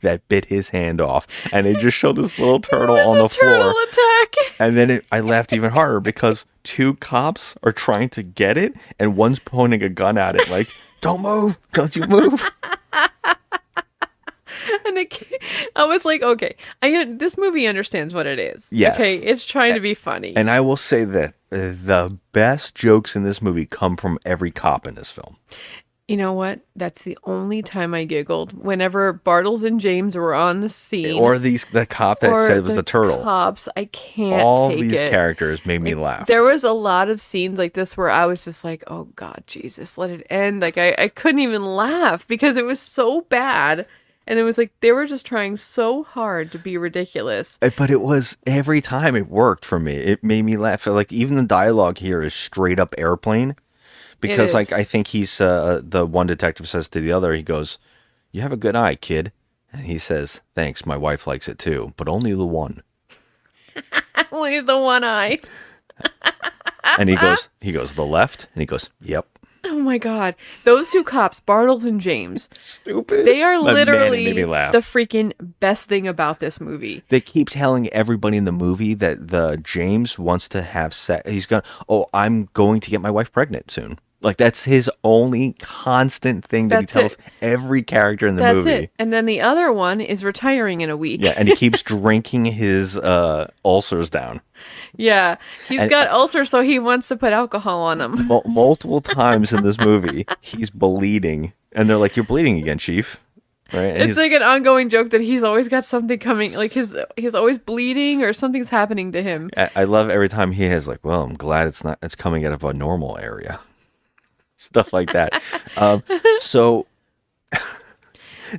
that bit his hand off. And they just showed this little turtle on the floor. Turtle attack. And then I laughed even harder because two cops are trying to get it and one's pointing a gun at it like, don't move, don't you move. And I was like, okay, this movie understands what it is. Yes. Okay, it's trying to be funny. And I will say that the best jokes in this movie come from every cop in this film. You know what? That's the only time I giggled. Whenever Bartles and James were on the scene. Or the cop that said it was the turtle. Cops, I can't All take these it. characters made me laugh. There was a lot of scenes like this where I was just like, oh God, Jesus, let it end. Like I couldn't even laugh because it was so bad. And it was like they were just trying so hard to be ridiculous. But it was, every time it worked for me. It made me laugh. Like, even the dialogue here is straight up airplane. Because, like, I think he's, the one detective says to the other, he goes, "You have a good eye, kid." And he says, "Thanks, my wife likes it too, but only the one." Only the one eye. And he goes, "The left?" And he goes, "Yep." Oh my God. Those two cops, Bartles and James. Stupid. They are But man, it literally made me laugh. the freaking best thing about this movie. They keep telling everybody in the movie that the James wants to have sex. I'm going to get my wife pregnant soon. Like, that's his only constant thing that he tells every character in the movie. That's it. And then the other one is retiring in a week. Yeah, and he keeps drinking his ulcers down. Yeah, he's got ulcers, so he wants to put alcohol on them. Multiple times in this movie, he's bleeding. And they're like, "You're bleeding again, Chief." Right? And It's like an ongoing joke that he's always got something coming, like he's always bleeding or something's happening to him. I love every time he has like, "Well, I'm glad it's coming out of a normal area." Stuff like that. So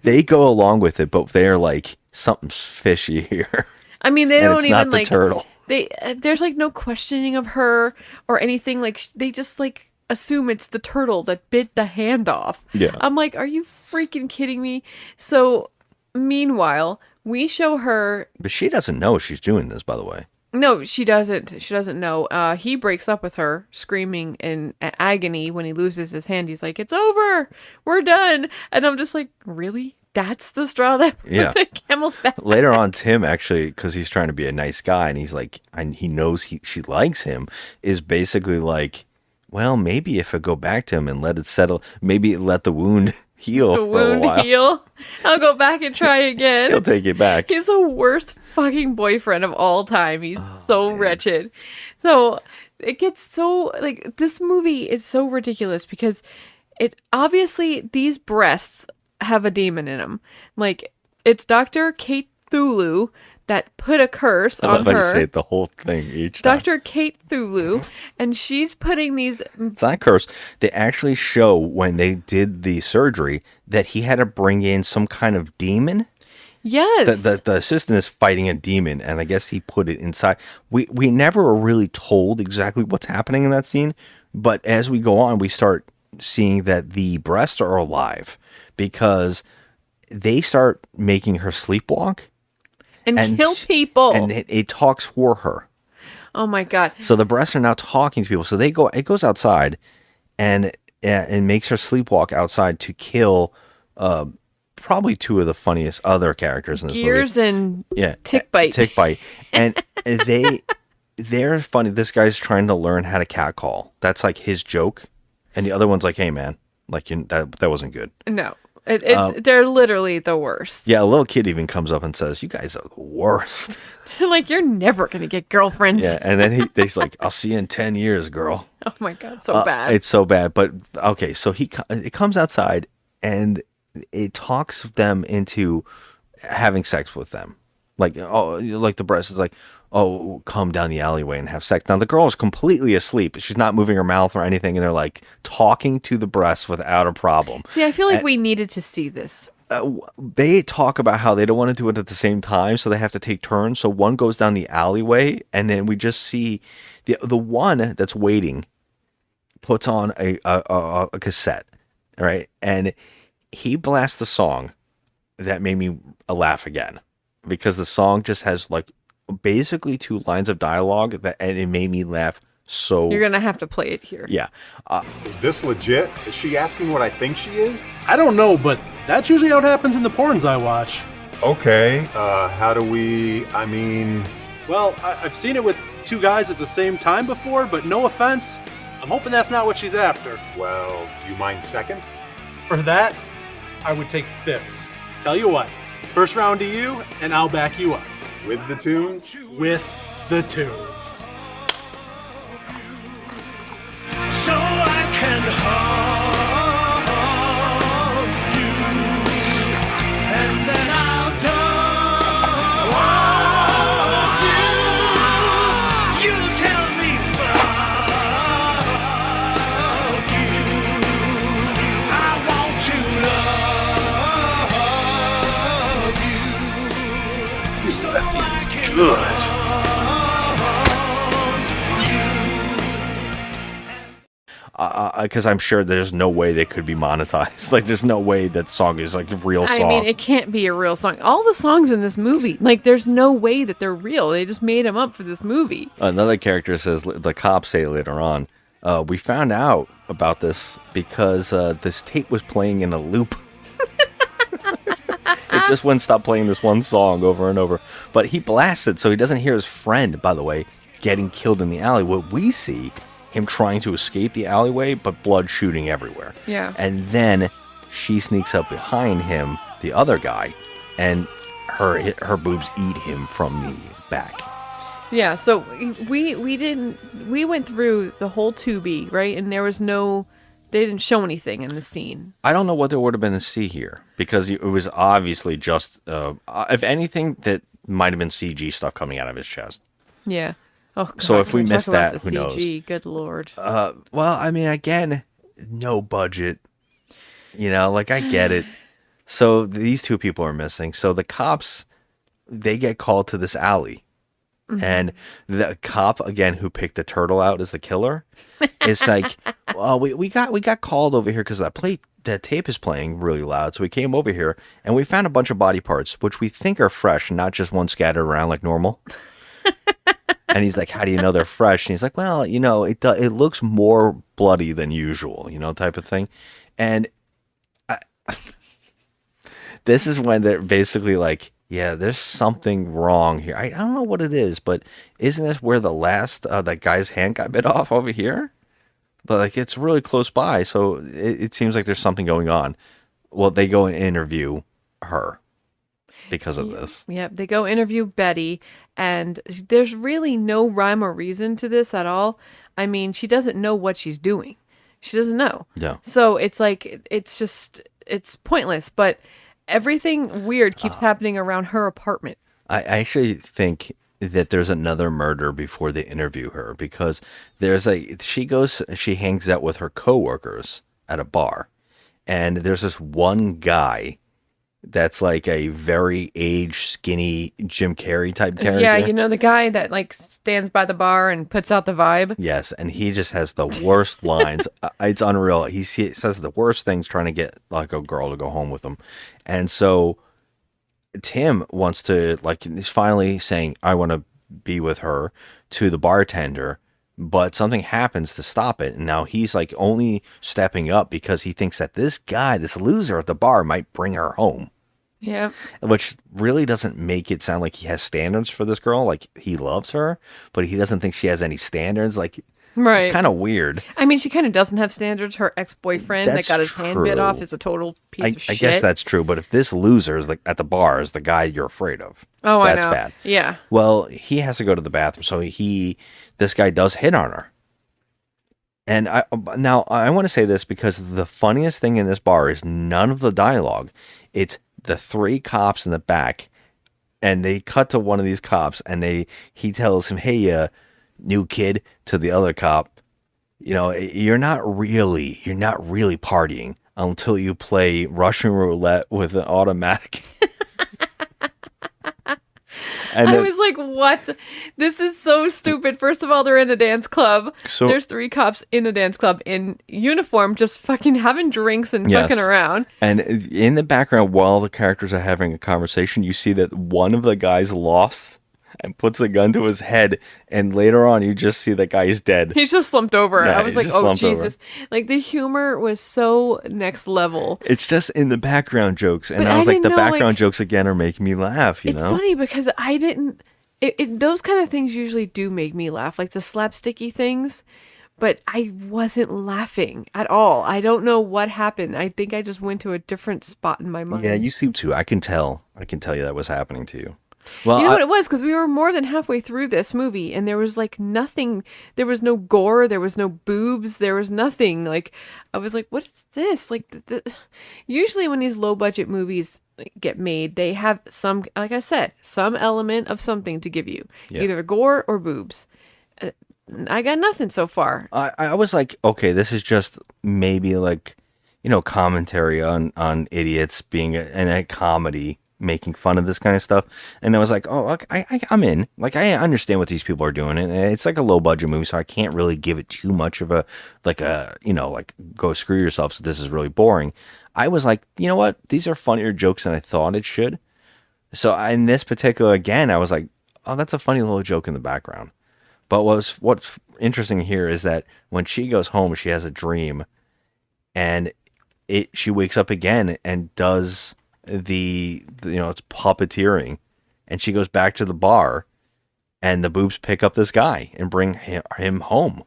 they go along with it, but they're like, something's fishy here. I mean, they And don't it's even not the like turtle. There's like no questioning of her or anything. Like they just like assume it's the turtle that bit the hand off. Yeah. I'm like, are you freaking kidding me? So meanwhile, we show her. But she doesn't know she's doing this, by the way. No, she doesn't. She doesn't know. He breaks up with her, screaming in agony when he loses his hand. He's like, "It's over. We're done." And I'm just like, really? That's the straw that put the camel's back? Later on, Tim actually, because he's trying to be a nice guy, and he's like, and he knows she likes him, is basically like, well, maybe if I go back to him and let it settle, maybe let the wound heal for a while. Heal. I'll go back and try again. He'll take it back. He's the worst fucking boyfriend of all time. He's so wretched. So it gets so like this movie is so ridiculous because it obviously these breasts have a demon in them. Like it's Dr. Kate Thulu that put a curse I on love how her. you say the whole thing each time. Dr. Kate Thulu, and she's putting these. It's not a curse. They actually show when they did the surgery that he had to bring in some kind of demon. Yes. The assistant is fighting a demon, and I guess he put it inside. We never were really told exactly what's happening in that scene, but as we go on, we start seeing that the breasts are alive because they start making her sleepwalk. And kill people. And it talks for her. Oh my God. So the breasts are now talking to people. So it goes outside and makes her sleepwalk outside to kill probably two of the funniest other characters in this Gears movie. and Yeah, Tick Bite. Tick Bite. And they're funny. This guy's trying to learn how to catcall. That's like his joke. And the other one's like, "Hey man, like that wasn't good." No. They're literally the worst. Yeah, a little kid even comes up and says, "You guys are the worst." Like, you're never going to get girlfriends. Yeah, and then he's like, "I'll see you in 10 years, girl." Oh my God, so bad. It's so bad. But, okay, so it comes outside, and it talks them into having sex with them. Like, like the breast is like, "Oh, come down the alleyway and have sex." Now, the girl is completely asleep. She's not moving her mouth or anything, and they're, like, talking to the breast without a problem. See, I feel like we needed to see this. They talk about how they don't want to do it at the same time, so they have to take turns. So one goes down the alleyway, and then we just see the one that's waiting puts on a cassette, right? And he blasts the song that made me laugh again because the song just has like basically 2 lines of dialogue and it made me laugh. So you're gonna have to play it here. Yeah. Is this legit? Is she asking what I think she is? I don't know, but that's usually how it happens in the porns I watch. Okay, how do Well, I've seen it with 2 guys at the same time before, but no offense, I'm hoping that's not what she's after. Well, do you mind seconds? For that, I would take fifths. Tell you what, first round to you, and I'll back you up. With the tunes? With the tunes. So I can hold good. Because I'm sure there's no way they could be monetized. Like, there's no way that song is like a real song. I mean, it can't be a real song. All the songs in this movie, like, there's no way that they're real. They just made them up for this movie. Another character says, the cops say later on, we found out about this because this tape was playing in a loop. It just wouldn't stop playing this one song over and over. But he blasted, so he doesn't hear his friend, by the way, getting killed in the alley. What we see, him trying to escape the alleyway, but blood shooting everywhere. Yeah. And then she sneaks up behind him, the other guy, and her boobs eat him from the back. Yeah, so we went through the whole Tubi, right? And they didn't show anything in the scene. I don't know what there would have been to see here, because it was obviously just, if anything, that might have been CG stuff coming out of his chest. Yeah. Oh, God, so if we missed that, who CG, knows? Good Lord. Well, I mean, again, no budget. You know, like, I get it. So these two people are missing. So the cops, they get called to this alley. Mm-hmm. And the cop, again, who picked the turtle out as the killer, is like, well, we got called over here because that tape is playing really loud. So we came over here and we found a bunch of body parts, which we think are fresh, not just one scattered around like normal. And he's like, how do you know they're fresh? And he's like, well, you know, it looks more bloody than usual, you know, type of thing. And this is when they're basically like, yeah, there's something wrong here. I don't know what it is, but isn't this where the last, that guy's hand got bit off over here? But like, it's really close by. So it seems like there's something going on. Well, they go and interview her because of this. Yep, they go interview Betty, and there's really no rhyme or reason to this at all. I mean, she doesn't know what she's doing. She doesn't know. Yeah. So it's like, it's pointless, but everything weird keeps happening around her apartment. I actually think that there's another murder before they interview her, because she hangs out with her coworkers at a bar, and there's this one guy that's like a very aged, skinny Jim Carrey type character. Yeah, you know, the guy that like stands by the bar and puts out the vibe. Yes, and he just has the worst lines. It's unreal. He says the worst things trying to get like a girl to go home with him. And so Tim wants to, like, he's finally saying, I want to be with her, to the bartender, but something happens to stop it. And now he's like only stepping up because he thinks that this guy, this loser at the bar, might bring her home. Yeah. Which really doesn't make it sound like he has standards for this girl. Like, he loves her, but he doesn't think she has any standards. Like, right. It's kind of weird. I mean, she kind of doesn't have standards. Her ex-boyfriend that got his hand bit off is a total piece of shit. I guess that's true, but if this loser is like at the bar is the guy you're afraid of, that's I know. Bad. Yeah. Well, he has to go to the bathroom, so this guy does hit on her. And I want to say this because the funniest thing in this bar is none of the dialogue. It's the three cops in the back, and they cut to one of these cops, and he tells him, "Hey, new kid," to the other cop, you know, you're not really partying until you play Russian roulette with an automatic. And I was like, what? This is so stupid. First of all, they're in a dance club. So, there's three cops in a dance club in uniform, just fucking having drinks and fucking around. And in the background, while the characters are having a conversation, you see that one of the guys lost and puts a gun to his head, and later on you just see that guy is dead. He's just slumped over. Yeah, I was like, oh Jesus. Like, the humor was so next level. It's just in the background jokes, and I was like, the background jokes again are making me laugh, you know? It's funny because I didn't those kind of things usually do make me laugh, like the slapsticky things, but I wasn't laughing at all. I don't know what happened. I think I just went to a different spot in my mind. Yeah, you seem to. I can tell you that was happening to you. Well, you know what it was? Because we were more than halfway through this movie, and there was like nothing. There was no gore. There was no boobs. There was nothing. Like, I was like, what is this? Like, usually when these low budget movies get made, they have some, like I said, some element of something to give you, either gore or boobs. I got nothing so far. I was like, okay, this is just maybe like, you know, commentary on idiots being in a comedy. making fun of this kind of stuff. And I was like, oh, I'm in. Like, I understand what these people are doing. And it's like a low budget movie, so I can't really give it too much of a, like, go screw yourself. So this is really boring. I was like, you know what? These are funnier jokes than I thought it should. So in this particular, again, I was like, oh, that's a funny little joke in the background. But what's interesting here is that when she goes home, she has a dream, and she wakes up again and does it's puppeteering, and she goes back to the bar, and the boobs pick up this guy and bring him home.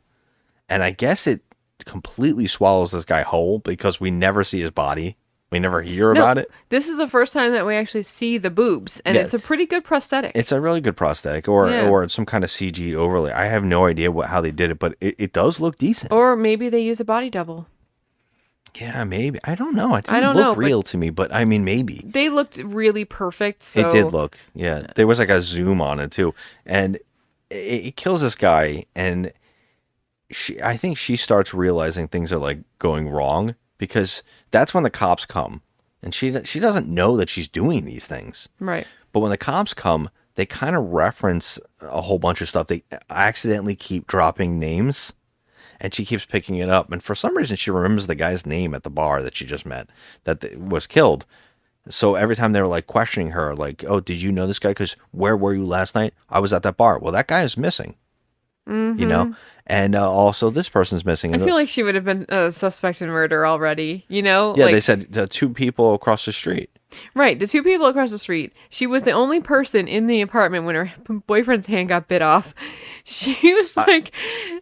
And I guess it completely swallows this guy whole because we never see his body. We never hear about it. This is the first time that we actually see the boobs, and it's a pretty good prosthetic. It's a really good prosthetic, or some kind of CG overlay. I have no idea how they did it, but it does look decent. Or maybe they use a body double. Yeah, maybe. I don't know. It didn't look real to me, but I mean, maybe. They looked really perfect. So. It did look, yeah. There was like a zoom on it too. And it kills this guy, and I think she starts realizing things are like going wrong, because that's when the cops come, and she doesn't know that she's doing these things. Right. But when the cops come, they kind of reference a whole bunch of stuff. They accidentally keep dropping names, and she keeps picking it up. And for some reason, she remembers the guy's name at the bar that she just met that was killed. So every time they were like questioning her, like, oh, did you know this guy? Because where were you last night? I was at that bar. Well, that guy is missing. Mm-hmm. You know? And also this person's missing. I feel like she would have been a suspect in murder already, you know? Yeah, like, they said the two people across the street. Right, the two people across the street. She was the only person in the apartment when her boyfriend's hand got bit off. She was like,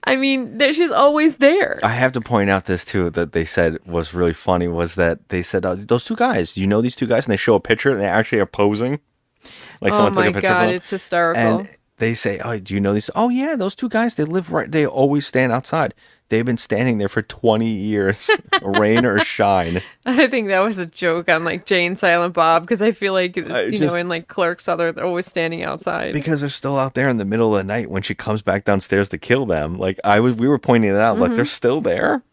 she's always there. I have to point out this too, that they said was really funny, was that they said, those two guys, do you know these two guys? And they show a picture and they actually are posing. Like someone took a picture of them. It's hysterical. And they say, oh, do you know these? Oh, yeah, those two guys, they live right. They always stand outside. They've been standing there for 20 years, rain or shine. I think that was a joke on like Jay and Silent Bob, because I feel like, in like Clerks, they're always standing outside. Because they're still out there in the middle of the night when she comes back downstairs to kill them. Like we were pointing it out, like they're still there.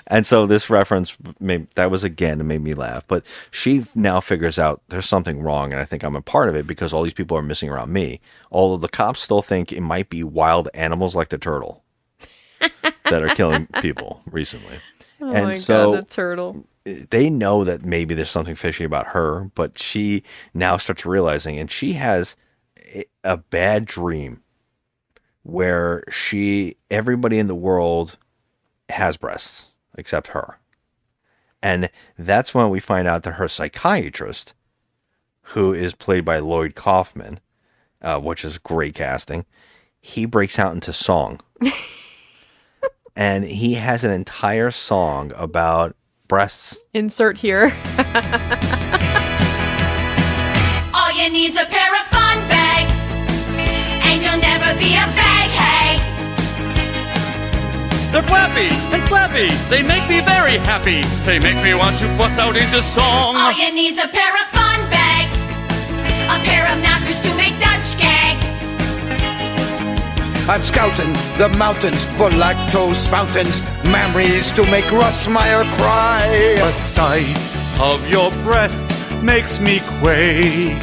And so this reference, it made me laugh. But she now figures out there's something wrong, and I think I'm a part of it because all these people are missing around me. Although the cops still think it might be wild animals like the turtle that are killing people recently. Oh and my so God, the turtle. They know that maybe there's something fishy about her, but she now starts realizing, and she has a bad dream where everybody in the world has breasts except her. And that's when we find out that her psychiatrist, who is played by Lloyd Kaufman, which is great casting, he breaks out into song. And he has an entire song about breasts. Insert here. All you need's a pair of fun bags, and you'll never be a fag hag. They're flappy and slappy. They make me very happy. They make me want to bust out into song. All you need's a pair of fun bags, a pair of knockers to make Dutch gag. I'm scouting the mountains for lactose fountains, memories to make Russ Meyer cry. The sight of your breasts makes me quake.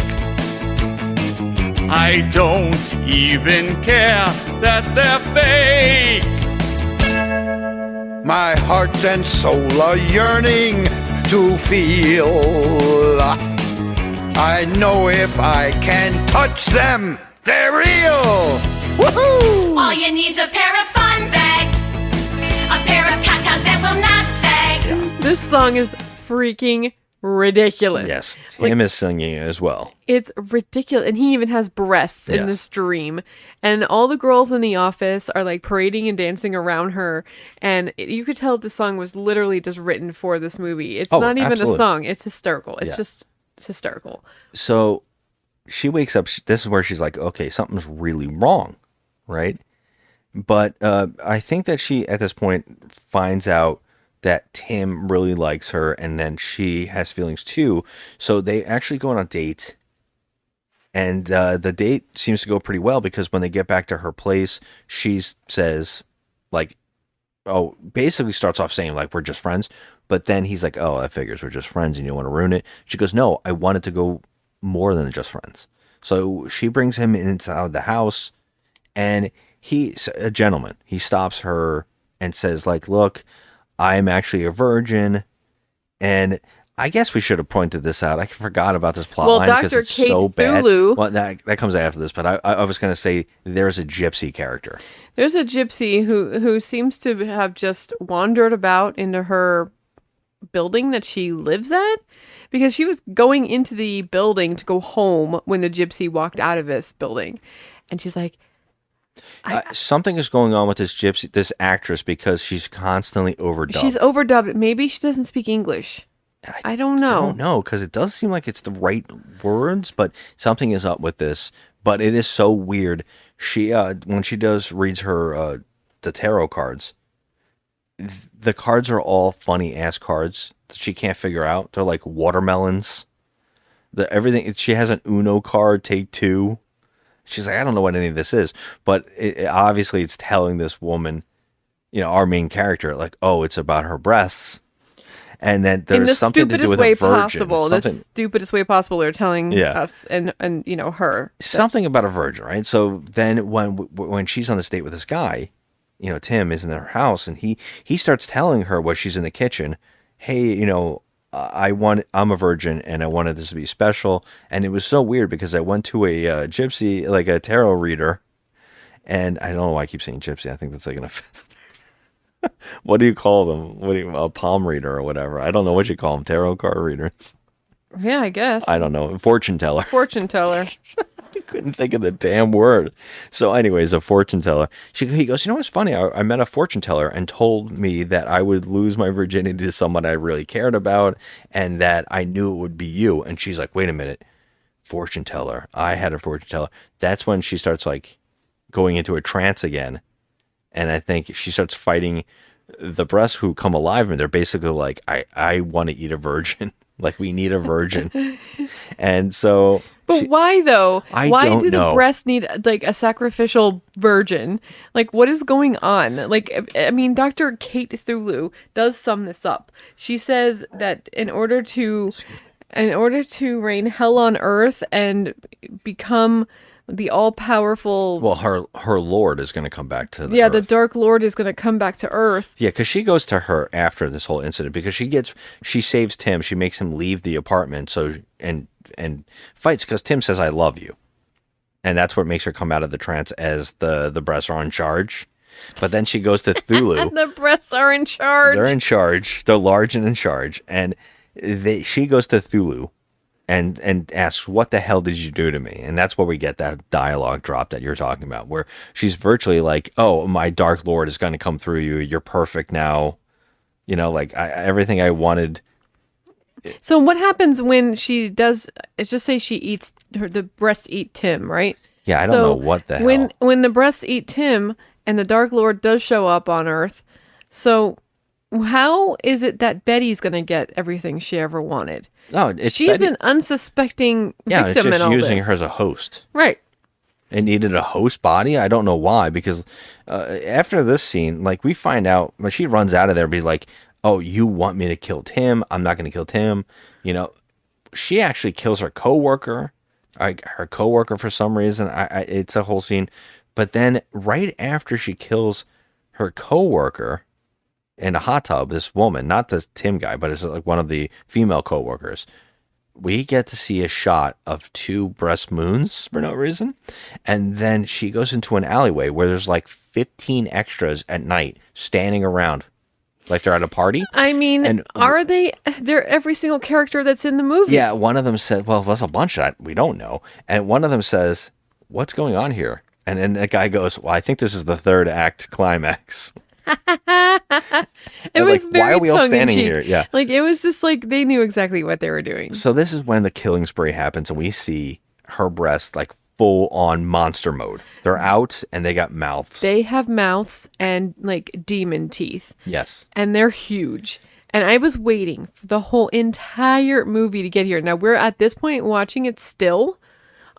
I don't even care that they're fake. My heart and soul are yearning to feel. I know if I can touch them, they're real. Woohoo! All you need's a pair of fun bags, a pair of tatas that will not sag. This song is freaking ridiculous. Yes, Tim is singing it as well. It's ridiculous. And he even has breasts in this dream. And all the girls in the office are like parading and dancing around her. And you could tell the song was literally just written for this movie. It's not even a song. It's hysterical. It's hysterical. So she wakes up. This is where she's like, okay, something's really wrong. Right? But I think that she, at this point, finds out that Tim really likes her, and then she has feelings too. So they actually go on a date, and the date seems to go pretty well, because when they get back to her place, she says, like, oh, basically starts off saying, like, we're just friends. But then he's like, oh, that figures, we're just friends and you don't want to ruin it. She goes, no, I wanted to go more than just friends. So she brings him inside the house, and he's a gentleman. He stops her and says, like, look, I'm actually a virgin. And I guess we should have pointed this out. I forgot about this plot line because it's Dr. so Kate bad. Thulu. Well, that comes after this, but I was going to say there's a gypsy character. There's a gypsy who seems to have just wandered about into her building that she lives at, because she was going into the building to go home when the gypsy walked out of this building. And she's like, Something is going on with this actress, because she's constantly overdubbed. She's overdubbed. Maybe she doesn't speak English. I don't know. I don't know, because it does seem like it's the right words, but something is up with this. But it is so weird. She when she reads her the tarot cards, the cards are all funny ass cards that she can't figure out. They're like watermelons. Everything. She has an Uno card, take 2. She's like, I don't know what any of this is, but obviously it's telling this woman, our main character, like, oh, it's about her breasts. And then there's something to do with a virgin. The stupidest way possible. They're telling us and her something about a virgin, right? So then when she's on this date with this guy, Tim is in her house, and he starts telling her while she's in the kitchen, hey, I'm a virgin and I wanted this to be special. And it was so weird because I went to a gypsy, like a tarot reader, and I don't know why I keep saying gypsy. I think that's like an offense. What do you call them? A palm reader or whatever? I don't know what you call them. Tarot card readers. Yeah, I guess. I don't know. Fortune teller. Fortune teller. I couldn't think of the damn word. So anyways, a fortune teller. He goes, what's funny? I met a fortune teller and told me that I would lose my virginity to someone I really cared about, and that I knew it would be you. And she's like, wait a minute. Fortune teller. I had a fortune teller. That's when she starts like going into a trance again. And I think she starts fighting the breasts who come alive, and they're basically like, I want to eat a virgin. Like, we need a virgin. And so... But why, though? Why don't do know. The breasts need, like, a sacrificial virgin? Like, what is going on? Like, I mean, Dr. Kate Thulu does sum this up. She says that in order to reign hell on earth and become the all-powerful... Well, her lord is going to come back to the earth. The Dark Lord is going to come back to Earth. Yeah, because she goes to her after this whole incident, because she saves Tim. She makes him leave the apartment and fights because Tim says, I love you. And that's what makes her come out of the trance, as the breasts are in charge. But then she goes to Thulu. The breasts are in charge. They're in charge. They're large and in charge. And she goes to Thulu and asks, what the hell did you do to me? And that's where we get that dialogue drop that you're talking about, where she's virtually like, oh, my Dark Lord is going to come through you. You're perfect now. Like everything I wanted. So what happens when she does, let's just say she eats, the breasts eat Tim, right? Yeah, I don't know what the hell. When the breasts eat Tim and the Dark Lord does show up on Earth, so how is it that Betty's going to get everything she ever wanted? No, she's Betty. An unsuspecting victim it's just in all using this. her as a host. Right. It needed a host body. I don't know why, because after this scene, like, we find out when she runs out of there, be like, oh, you want me to kill Tim? I'm not going to kill Tim. She actually kills her coworker. Her coworker, for some reason, it's a whole scene. But then right after she kills her coworker in a hot tub, this woman, not this Tim guy, but it's like one of the female coworkers, we get to see a shot of 2 breast moons for no reason. And then she goes into an alleyway where there's like 15 extras at night standing around like they're at a party. I mean, are they? They're every single character that's in the movie. Yeah, one of them said, well, there's a bunch that we don't know. And one of them says, what's going on here? And then the guy goes, well, I think this is the 3rd act climax. It was very why are we all standing tongue-in-cheek. here? Yeah. Like, it was just like they knew exactly what they were doing. So this is when the killing spree happens, and we see her breasts like full on monster mode. They're out and they got mouths. They have mouths and like demon teeth. Yes. And they're huge. And I was waiting for the whole entire movie to get here. Now we're at this point watching it still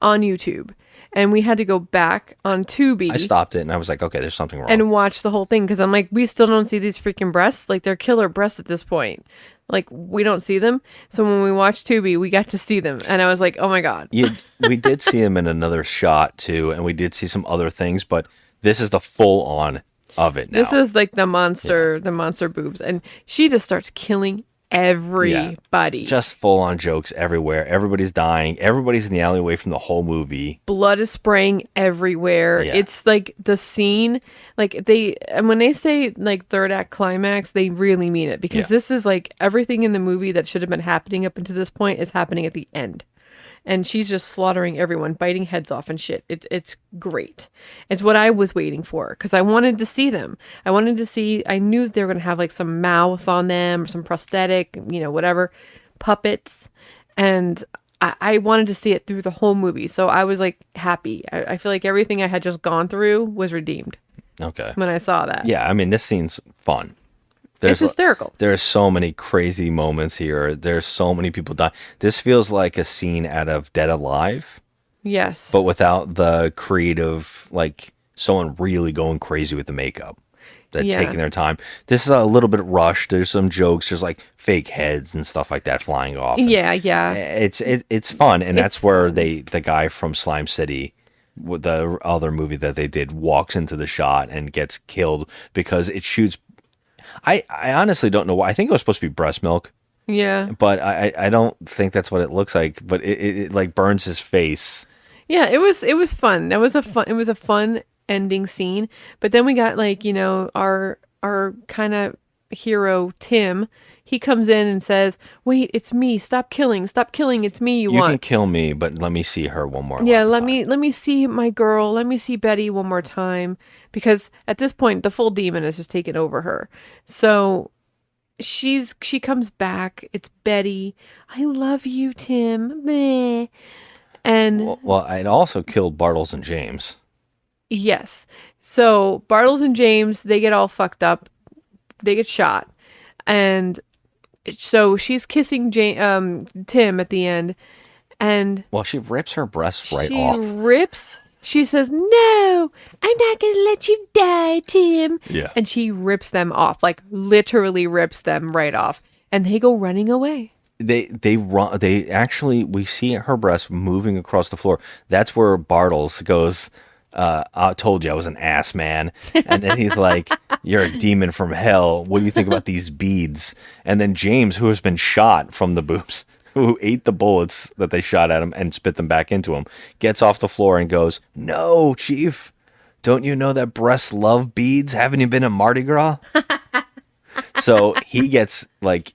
on YouTube. And we had to go back on Tubi. I stopped it and I was like, okay, there's something wrong. And watch the whole thing, because I'm like, we still don't see these freaking breasts. Like, they're killer breasts at this point. Like, we don't see them. So when we watched Tubi, we got to see them. And I was like, oh my God. We did see him in another shot too, and we did see some other things, but this is the full on of it now. This is like the monster boobs. And she just starts killing everybody. Just full on jokes everywhere. Everybody's dying. Everybody's in the alleyway from the whole movie. Blood is spraying everywhere. Yeah. It's like the scene, like and when they say like third act climax, they really mean it, because this is like everything in the movie that should have been happening up until this point is happening at the end. And she's just slaughtering everyone, biting heads off and shit. It's great. It's what I was waiting for, because I wanted to see them. I knew they were going to have like some mouth on them or some prosthetic, whatever, puppets. And I wanted to see it through the whole movie. So I was like happy. I feel like everything I had just gone through was redeemed. Okay. When I saw that. Yeah, I mean, this scene's fun. It's hysterical. There's so many crazy moments here. There's so many people dying. This feels like a scene out of Dead Alive. Yes. But without the creative, like someone really going crazy with the makeup. Taking their time. This is a little bit rushed. There's some jokes. There's like fake heads and stuff like that flying off. Yeah. It's fun, and that's where the guy from Slime City, with the other movie that they did, walks into the shot and gets killed because it shoots. I honestly don't know why. I think it was supposed to be breast milk. Yeah. But I don't think that's what it looks like. But it like burns his face. Yeah, it was fun. It was a fun ending scene. But then we got like, our kind of hero Tim. He comes in and says, "Wait, it's me. Stop killing. It's me you want." You can kill me, but let me see her one more. Yeah, let me see my girl. Let me see Betty one more time, because at this point the full demon has just taken over her. So she comes back. It's Betty. "I love you, Tim." Meh. And well, it also killed Bartles and James. Yes. So Bartles and James, they get all fucked up. They get shot. And so she's kissing Tim at the end. And well, she rips her breasts right off. She says, "No, I'm not going to let you die, Tim." Yeah. And she rips them off, like literally rips them right off. And they go running away. They run. They actually, we see her breasts moving across the floor. That's where Bartles goes, "I told you I was an ass, man." And then he's like, "You're a demon from hell. What do you think about these beads?" And then James, who has been shot from the boobs, who ate the bullets that they shot at him and spit them back into him, gets off the floor and goes, "No, Chief, don't you know that breasts love beads? Haven't you been at Mardi Gras?" So he gets like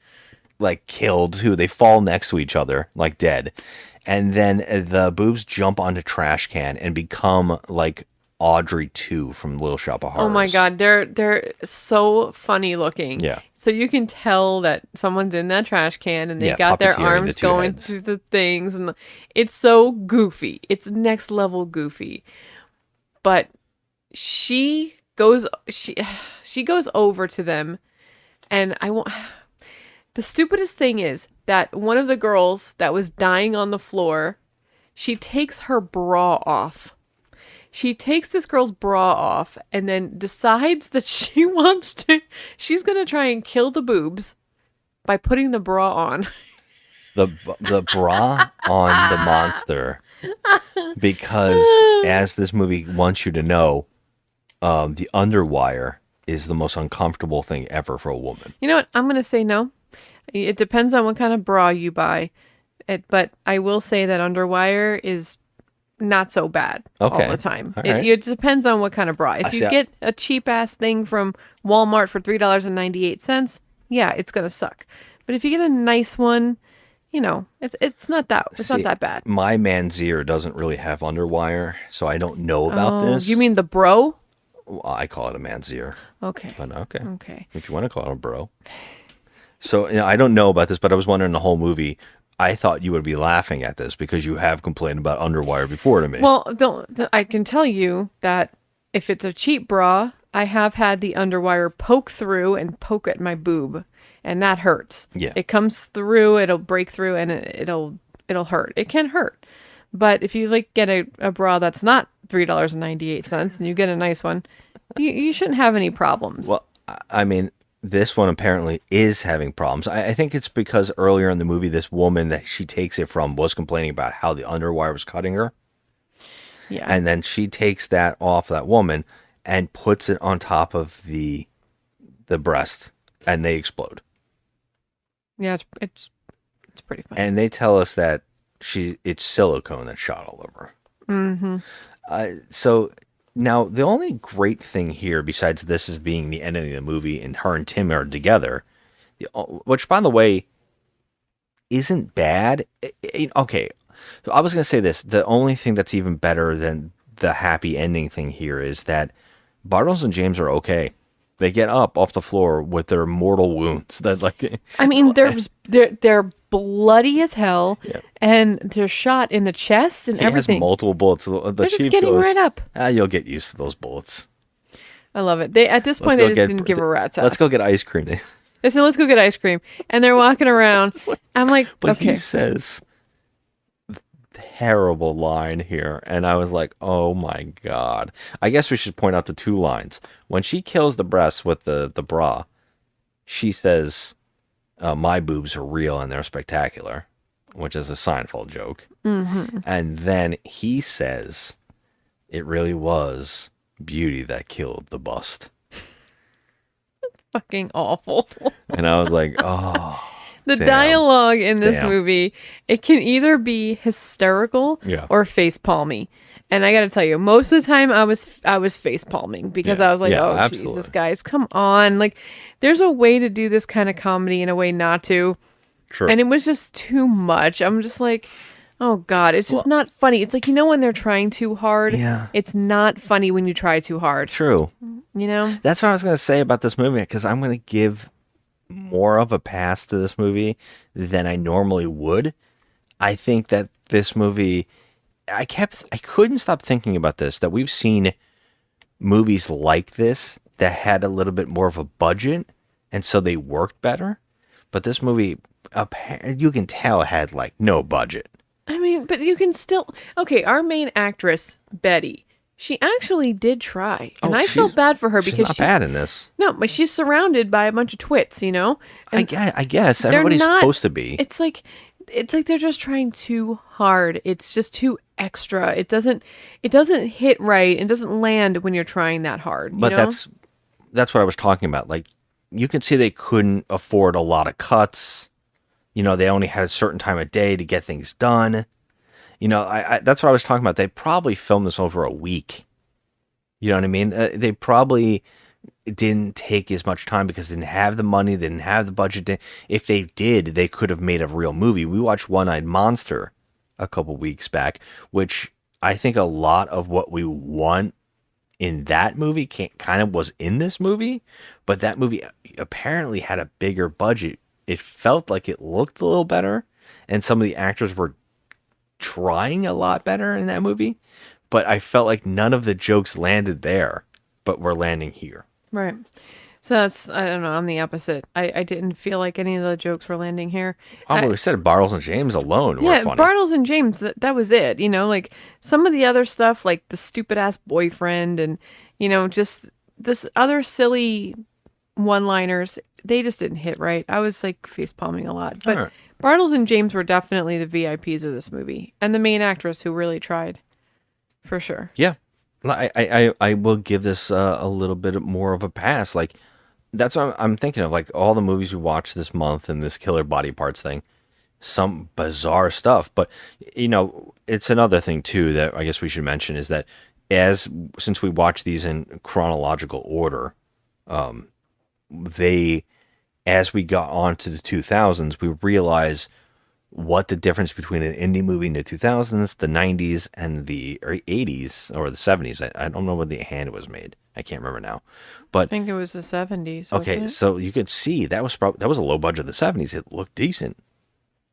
killed too. They fall next to each other like dead. And then the boobs jump onto trash can and become like Audrey 2 from Little Shop of Horrors. Oh my God, they're so funny looking. Yeah. So you can tell that someone's in that trash can and they got their arms going through the things, and it's so goofy. It's next level goofy. But she goes over to them, and the stupidest thing is that one of the girls that was dying on the floor, she takes her bra off. She takes this girl's bra off and then decides that she's going to try and kill the boobs by putting the bra on. The bra on the monster, because as this movie wants you to know, the underwire is the most uncomfortable thing ever for a woman. You know what? I'm going to say no. It depends on what kind of bra you buy. But I will say that underwire is not so bad all the time. It depends on what kind of bra. If you get a cheap ass thing from Walmart for $3.98, yeah, it's going to suck. But if you get a nice one, it's not that bad. My Manzier doesn't really have underwire, so I don't know about this. You mean the bro? Well, I call it a Manzier. Okay. But okay. If you want to call it a bro. So I don't know about this, but I was wondering the whole movie. I thought you would be laughing at this because you have complained about underwire before to me. Well, I can tell you that if it's a cheap bra, I have had the underwire poke through and poke at my boob, and that hurts. Yeah. It comes through, it'll break through, and it'll hurt. It can hurt. But if you get a bra that's not $3.98 and you get a nice one, you shouldn't have any problems. Well, I mean, this one apparently is having problems. I think it's because earlier in the movie, this woman that she takes it from was complaining about how the underwire was cutting her. Yeah. And then she takes that off that woman and puts it on top of the breast, and they explode. Yeah, it's pretty funny. And they tell us that it's silicone that's shot all over. Mm-hmm. So now the only great thing here, besides this as being the end of the movie and her and Tim are together, which by the way isn't bad. Okay, so I was going to say this. The only thing that's even better than the happy ending thing here is that Bartles and James are okay. They get up off the floor with their mortal wounds. That I mean, they're bloody as hell, and they're shot in the chest and everything. Has multiple bullets. The They're chief just getting goes, right up. You'll get used to those bullets. I love it. They at this point they just didn't give a rat's ass. Let's go get ice cream. They said, "Let's go get ice cream," and they're walking around. I'm like, but okay. He says terrible line here, and I was like, oh my god. I guess we should point out the two lines. When she kills the breast with the bra, she says, my boobs are real and they're spectacular, which is a Seinfeld joke. Mm-hmm. And then he says, it really was beauty that killed the bust. Fucking awful. And I was like, oh. The dialogue in this movie, it can either be hysterical or face palmy. And I got to tell you, most of the time I was face palming because I was like, oh, absolutely. Jesus, guys, come on. Like, there's a way to do this kind of comedy and a way not to. True. And it was just too much. I'm just like, oh, God, it's just not funny. It's like, when they're trying too hard, it's not funny when you try too hard. True. That's what I was going to say about this movie, because I'm going to give more of a pass to this movie than I normally would. I think that this movie, I couldn't stop thinking about this, that we've seen movies like this that had a little bit more of a budget, and so they worked better. But this movie, you can tell, had like no budget. I mean, but you can still, okay, our main actress, Betty, she actually did try, and I felt bad for her because she's not bad in this. No, but she's surrounded by a bunch of twits, I guess everybody's supposed to be. It's like they're just trying too hard. It's just too extra. It doesn't hit right. It doesn't land when you're trying that hard. But that's what I was talking about. Like, you can see they couldn't afford a lot of cuts. They only had a certain time of day to get things done. That's what I was talking about. They probably filmed this over a week. You know what I mean? They probably didn't take as much time because they didn't have the money, they didn't have the budget. If they did, they could have made a real movie. We watched One-Eyed Monster a couple weeks back, which I think a lot of what we want in that movie kind of was in this movie, but that movie apparently had a bigger budget. It felt like it looked a little better, and some of the actors were trying a lot better in that movie, but I felt like none of the jokes landed there, but were landing here. Right. So that's, I don't know, I'm the opposite. I didn't feel like any of the jokes were landing here. We said Bartles and James alone were funny. Bartles and James, that was it. Like some of the other stuff, like the stupid ass boyfriend and, just this other silly one-liners, they just didn't hit right. I was like face palming a lot. But Bartles and James were definitely the VIPs of this movie and the main actress who really tried, for sure. Yeah. I will give this a little bit more of a pass. Like, that's what I'm thinking of. Like, all the movies we watched this month and this killer body parts thing, some bizarre stuff. But, it's another thing, too, that I guess we should mention is that since we watch these in chronological order, as we got on to the 2000s, we realize what the difference between an indie movie in the 2000s, the 90s, and the 80s, or the 70s. I don't know when the hand was made. I can't remember now. But I think it was the 70s. Okay, so you could see that was a low budget of the 70s. It looked decent.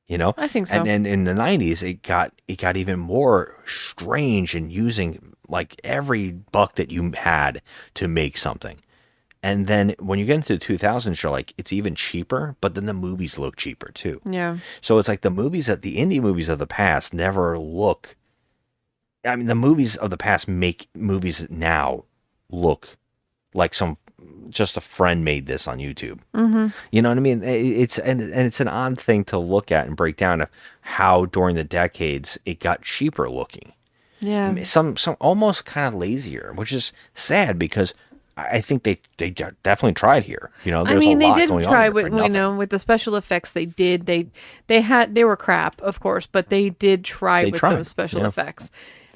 I think so. And then in the 90s, it got even more strange and using like every buck that you had to make something. And then when you get into the 2000s, you're like, it's even cheaper, but then the movies look cheaper too. Yeah. So it's like the indie movies of the past never look. I mean, the movies of the past make movies now look like some just a friend made this on YouTube. Mm-hmm. You know what I mean? It's it's an odd thing to look at and break down of how during the decades it got cheaper looking. Yeah. Some almost kind of lazier, which is sad because I think they definitely tried here. You know, there's I mean, a they lot did going try on with with the special effects. They did. They were crap, of course, but they did try with those special effects.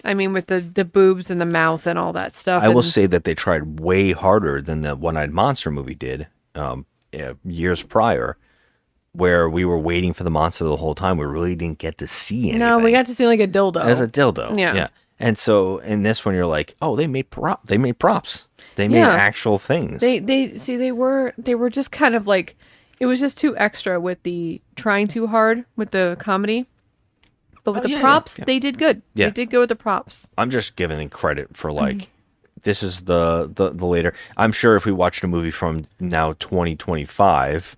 I mean, with the boobs and the mouth and all that stuff. I will say that they tried way harder than the One-Eyed Monster movie did years prior, where we were waiting for the monster the whole time. We really didn't get to see anything. No, we got to see like a dildo. As a dildo. Yeah. And so in this one, you're like, oh, they made props. They made actual things. They were just kind of like, it was just too extra with the trying too hard with the comedy. But with the props, they did good. Yeah. They did good with the props. I'm just giving them credit for like, this is the later. I'm sure if we watched a movie from now 2025,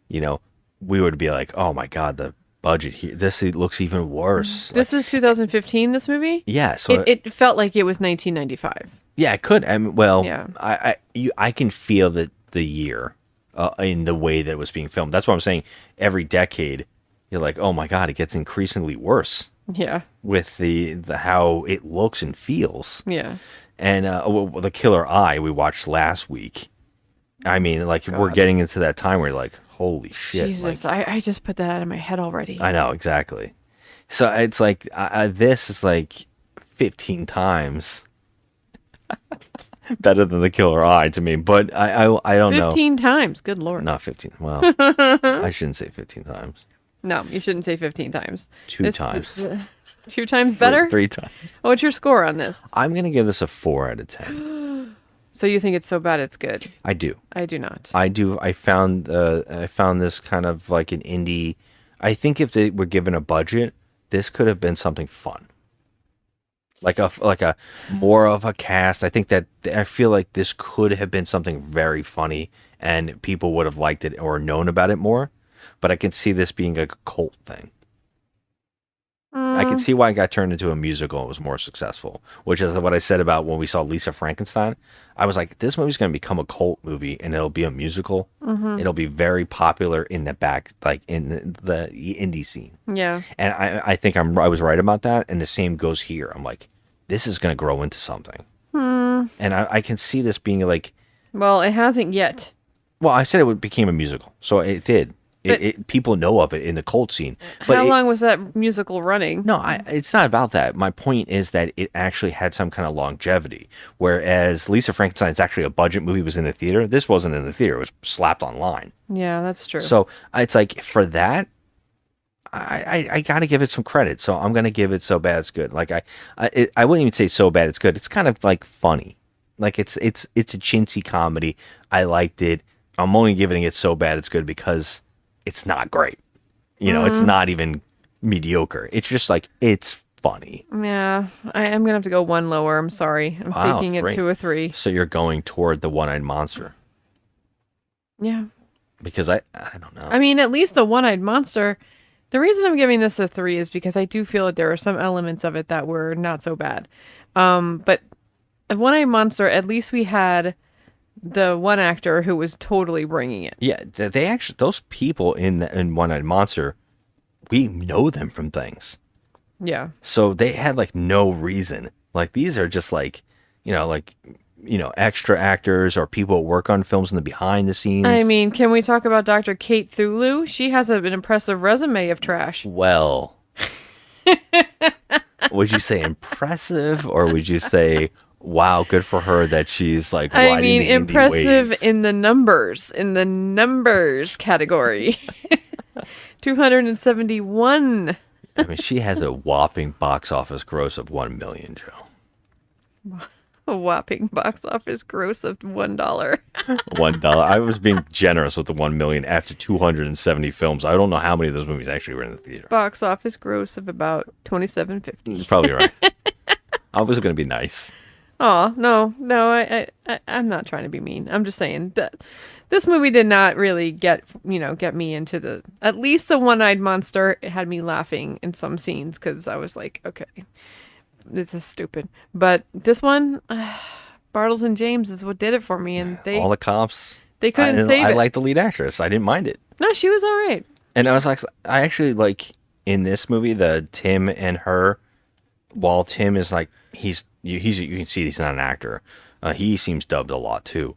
you know, we would be like, oh my God, the budget here. This looks even worse. This is 2015, this movie? Yeah. So it felt like it was 1995. Yeah, it could. I mean, well, Yeah. I can feel the year in the way that it was being filmed. That's what I'm saying. Every decade, you're like, oh my God, it gets increasingly worse. Yeah. With the how it looks and feels. Yeah. And the Killer Eye we watched last week. I mean, like we're getting into that time where you're like, holy shit! Jesus, like, I just put that out of my head already. I know exactly. So it's like this is like 15 times better than the Killer Eye to me. But I don't know. 15 times, good lord. Not 15. Well, I shouldn't say 15 times. No, you shouldn't say 15 times. Two times. 2 times better? Three times. What's your score on this? I'm gonna give this a 4 out of 10. So you think it's so bad it's good? I do. I do not. I do. I found this kind of like an indie. I think if they were given a budget, this could have been something fun. Like a more of a cast. I think that I feel like this could have been something very funny and people would have liked it or known about it more. But I can see this being a cult thing. I can see why it got turned into a musical and was more successful, which is what I said about when we saw Lisa Frankenstein. I was like, this movie's going to become a cult movie and it'll be a musical. Mhm. It'll be very popular in the back, like in the indie scene. Yeah. And I think I was right about that. And the same goes here. I'm like, this is going to grow into something. And I can see this being like... Well, it hasn't yet. Well, I said it became a musical. So it did. People know of it in the cult scene. But how long was that musical running? No, it's not about that. My point is that it actually had some kind of longevity. Whereas Lisa Frankenstein's actually a budget movie, was in the theater. This wasn't in the theater. It was slapped online. Yeah, that's true. So it's like, for that, I got to give it some credit. So I'm going to give it so bad it's good. Like I wouldn't even say so bad it's good. It's kind of like funny. Like it's a chintzy comedy. I liked it. I'm only giving it so bad it's good because it's not great. You know, it's not even mediocre. It's just like, it's funny. Yeah, I'm gonna have to go one lower. I'm sorry. I'm taking it to a 3. So you're going toward the One-Eyed Monster. Yeah. Because I don't know. I mean, at least the One-Eyed Monster. The reason I'm giving this a 3 is because I do feel that there are some elements of it that were not so bad. But One-Eyed Monster, at least we had the one actor who was totally bringing it. Yeah, they actually, those people in One-Eyed Monster, we know them from things. Yeah. So they had like no reason. Like these are just like, extra actors or people who work on films in the behind the scenes. I mean, can we talk about Dr. Kate Thulu? She has an impressive resume of trash. Well, would you say impressive or would you say, wow, good for her that she's like riding the indie impressive wave? in the numbers category. 271. I mean, she has a whopping box office gross of $1 million, Joe. A whopping box office gross of $1. $1. I was being generous with the $1 million after 270 films. I don't know how many of those movies actually were in the theater. Box office gross of about $27.50. You're probably right. I was going to be nice. Oh, no, I'm not trying to be mean. I'm just saying that this movie did not really get me into at least the One-Eyed Monster. It had me laughing in some scenes because I was like, okay, this is stupid. But this one, Bartles and James is what did it for me, and All the cops. they couldn't save I it. liked the lead actress. I didn't mind it. No, she was all right. And I was like, I actually like in this movie the Tim and her. While Tim is like he's you can see he's not an actor. He seems dubbed a lot too.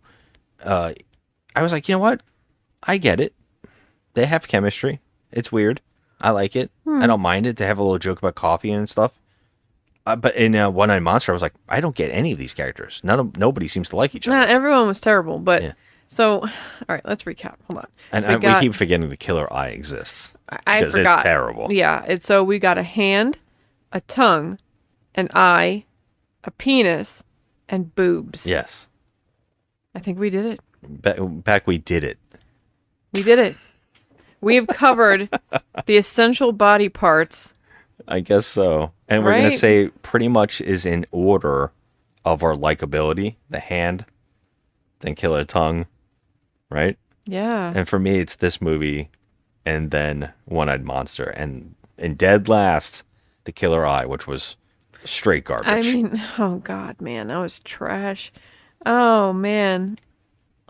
I was like, you know what? I get it. They have chemistry. It's weird. I like it. I don't mind it. They have a little joke about coffee and stuff. But in One Eyed Monster, I was like, I don't get any of these characters. Nobody seems to like each other. Nah, everyone was terrible, but so all right, let's recap. Hold on. And So we keep forgetting the killer eye exists. I because forgot. it's terrible. Yeah, so we got a hand, a tongue, an eye, a penis, and boobs. Yes. I think we did it. Back we did it. We did it. We have covered the essential body parts. I guess so. And we're going to Right? say pretty much is in order of our likability. The hand, then killer tongue, right? Yeah. And for me, it's this movie and then One Eyed Monster. And in dead last, the killer eye, which was straight garbage. I mean, oh God, man, that was trash. Oh man.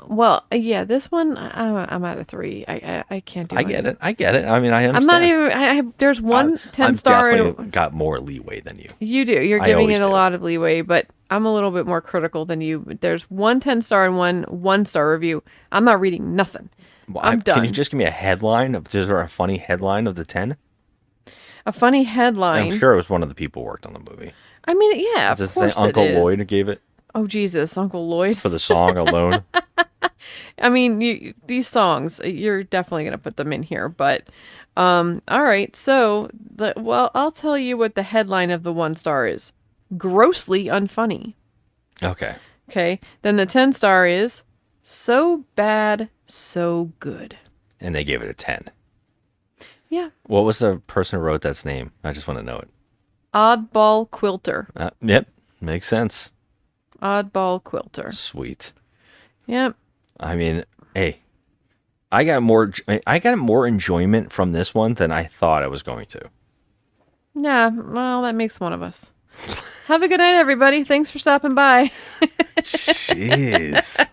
Well, yeah, this one I'm at a 3. I can't do it. I get it. I get it. I mean, I understand. I'm not even. I have. There's one 10-star. I've definitely got more leeway than you. You do. You're I giving always it a do. lot of leeway, but I'm a little bit more critical than you. There's one 10-star and one 1-star review. I'm not reading nothing. Well, I'm done. Can you just give me a headline? Is there a funny headline of the 10? A funny headline. I'm sure it was one of the people who worked on the movie. I mean, yeah, of Does it course say Uncle it is. Lloyd gave it Oh Jesus, Uncle Lloyd. for the song alone? I mean, these songs, you're definitely gonna put them in here, but all right. So, well, I'll tell you what the headline of the 1-star is: grossly unfunny. Okay. Okay. Then the 10-star is so bad, so good. And they gave it a 10. Yeah. What was the person who wrote that's name? I just want to know it. Oddball Quilter. Yep. Makes sense. Oddball Quilter. Sweet. Yep. I mean, hey, I got more enjoyment from this one than I thought I was going to. Yeah. Well, that makes one of us. Have a good night, everybody. Thanks for stopping by. Jeez.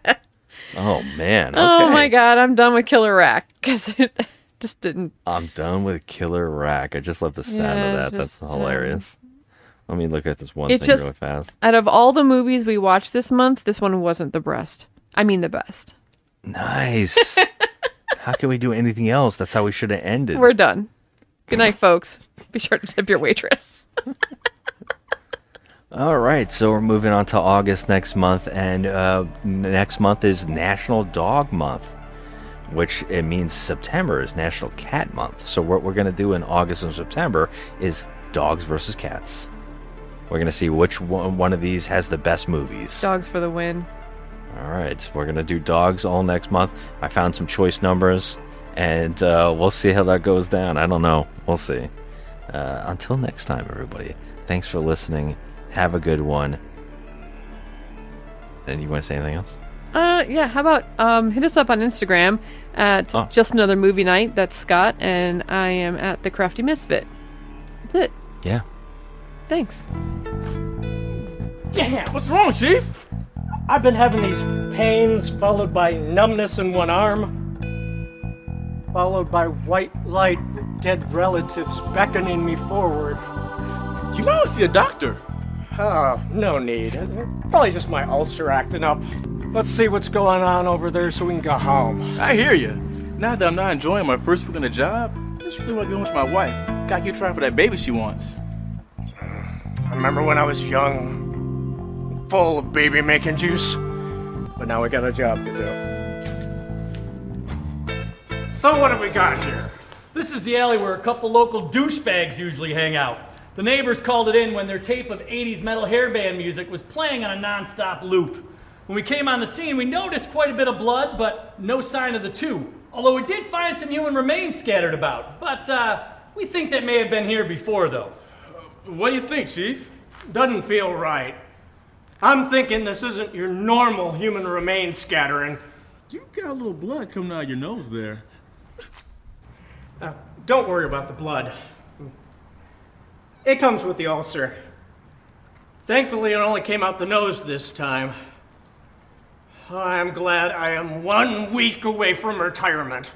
Oh man. Okay. Oh my God, I'm done with Killer Rack because it just didn't. I'm done with Killer Rack. I just love the sound Yeah, of it's that. That's just, hilarious. Let me look at this one It thing just really fast. out of all the movies we watched this month, this one wasn't the best. I mean, the best. Nice. How can we do anything else? That's how we should have ended. We're done. Good night, folks. Be sure to tip your waitress. All right, so we're moving on to August next month, and next month is National Dog Month, which it means September is National Cat Month. So what we're going to do in August and September is dogs versus cats. We're going to see which one of these has the best movies. Dogs for the win. All right, we're going to do dogs all next month. I found some choice numbers, and we'll see how that goes down. I don't know. We'll see. Until next time, everybody, thanks for listening. Have a good one. And you want to say anything else? Yeah, how about hit us up on Instagram at Just Another Movie Night. That's Scott, and I am at The Crafty Misfit. That's it. Yeah. Thanks. Yeah, what's wrong, Chief? I've been having these pains followed by numbness in one arm, followed by white light with dead relatives beckoning me forward. You might want to see a doctor. Oh, no need. Probably just my ulcer acting up. Let's see what's going on over there so we can go home. I hear you. Now that I'm not enjoying my first week on the job, I just really want to get home with my wife. Gotta keep trying for that baby she wants. I remember when I was young, full of baby-making juice. But now we got a job to do. So what have we got here? This is the alley where a couple local douchebags usually hang out. The neighbors called it in when their tape of 80s metal hairband music was playing on a non-stop loop. When we came on the scene, we noticed quite a bit of blood, but no sign of the two. Although we did find some human remains scattered about. But we think that may have been here before, though. What do you think, Chief? Doesn't feel right. I'm thinking this isn't your normal human remains scattering. You got a little blood coming out of your nose there. Don't worry about the blood. It comes with the ulcer. Thankfully, it only came out the nose this time. I am glad I am 1 week away from retirement.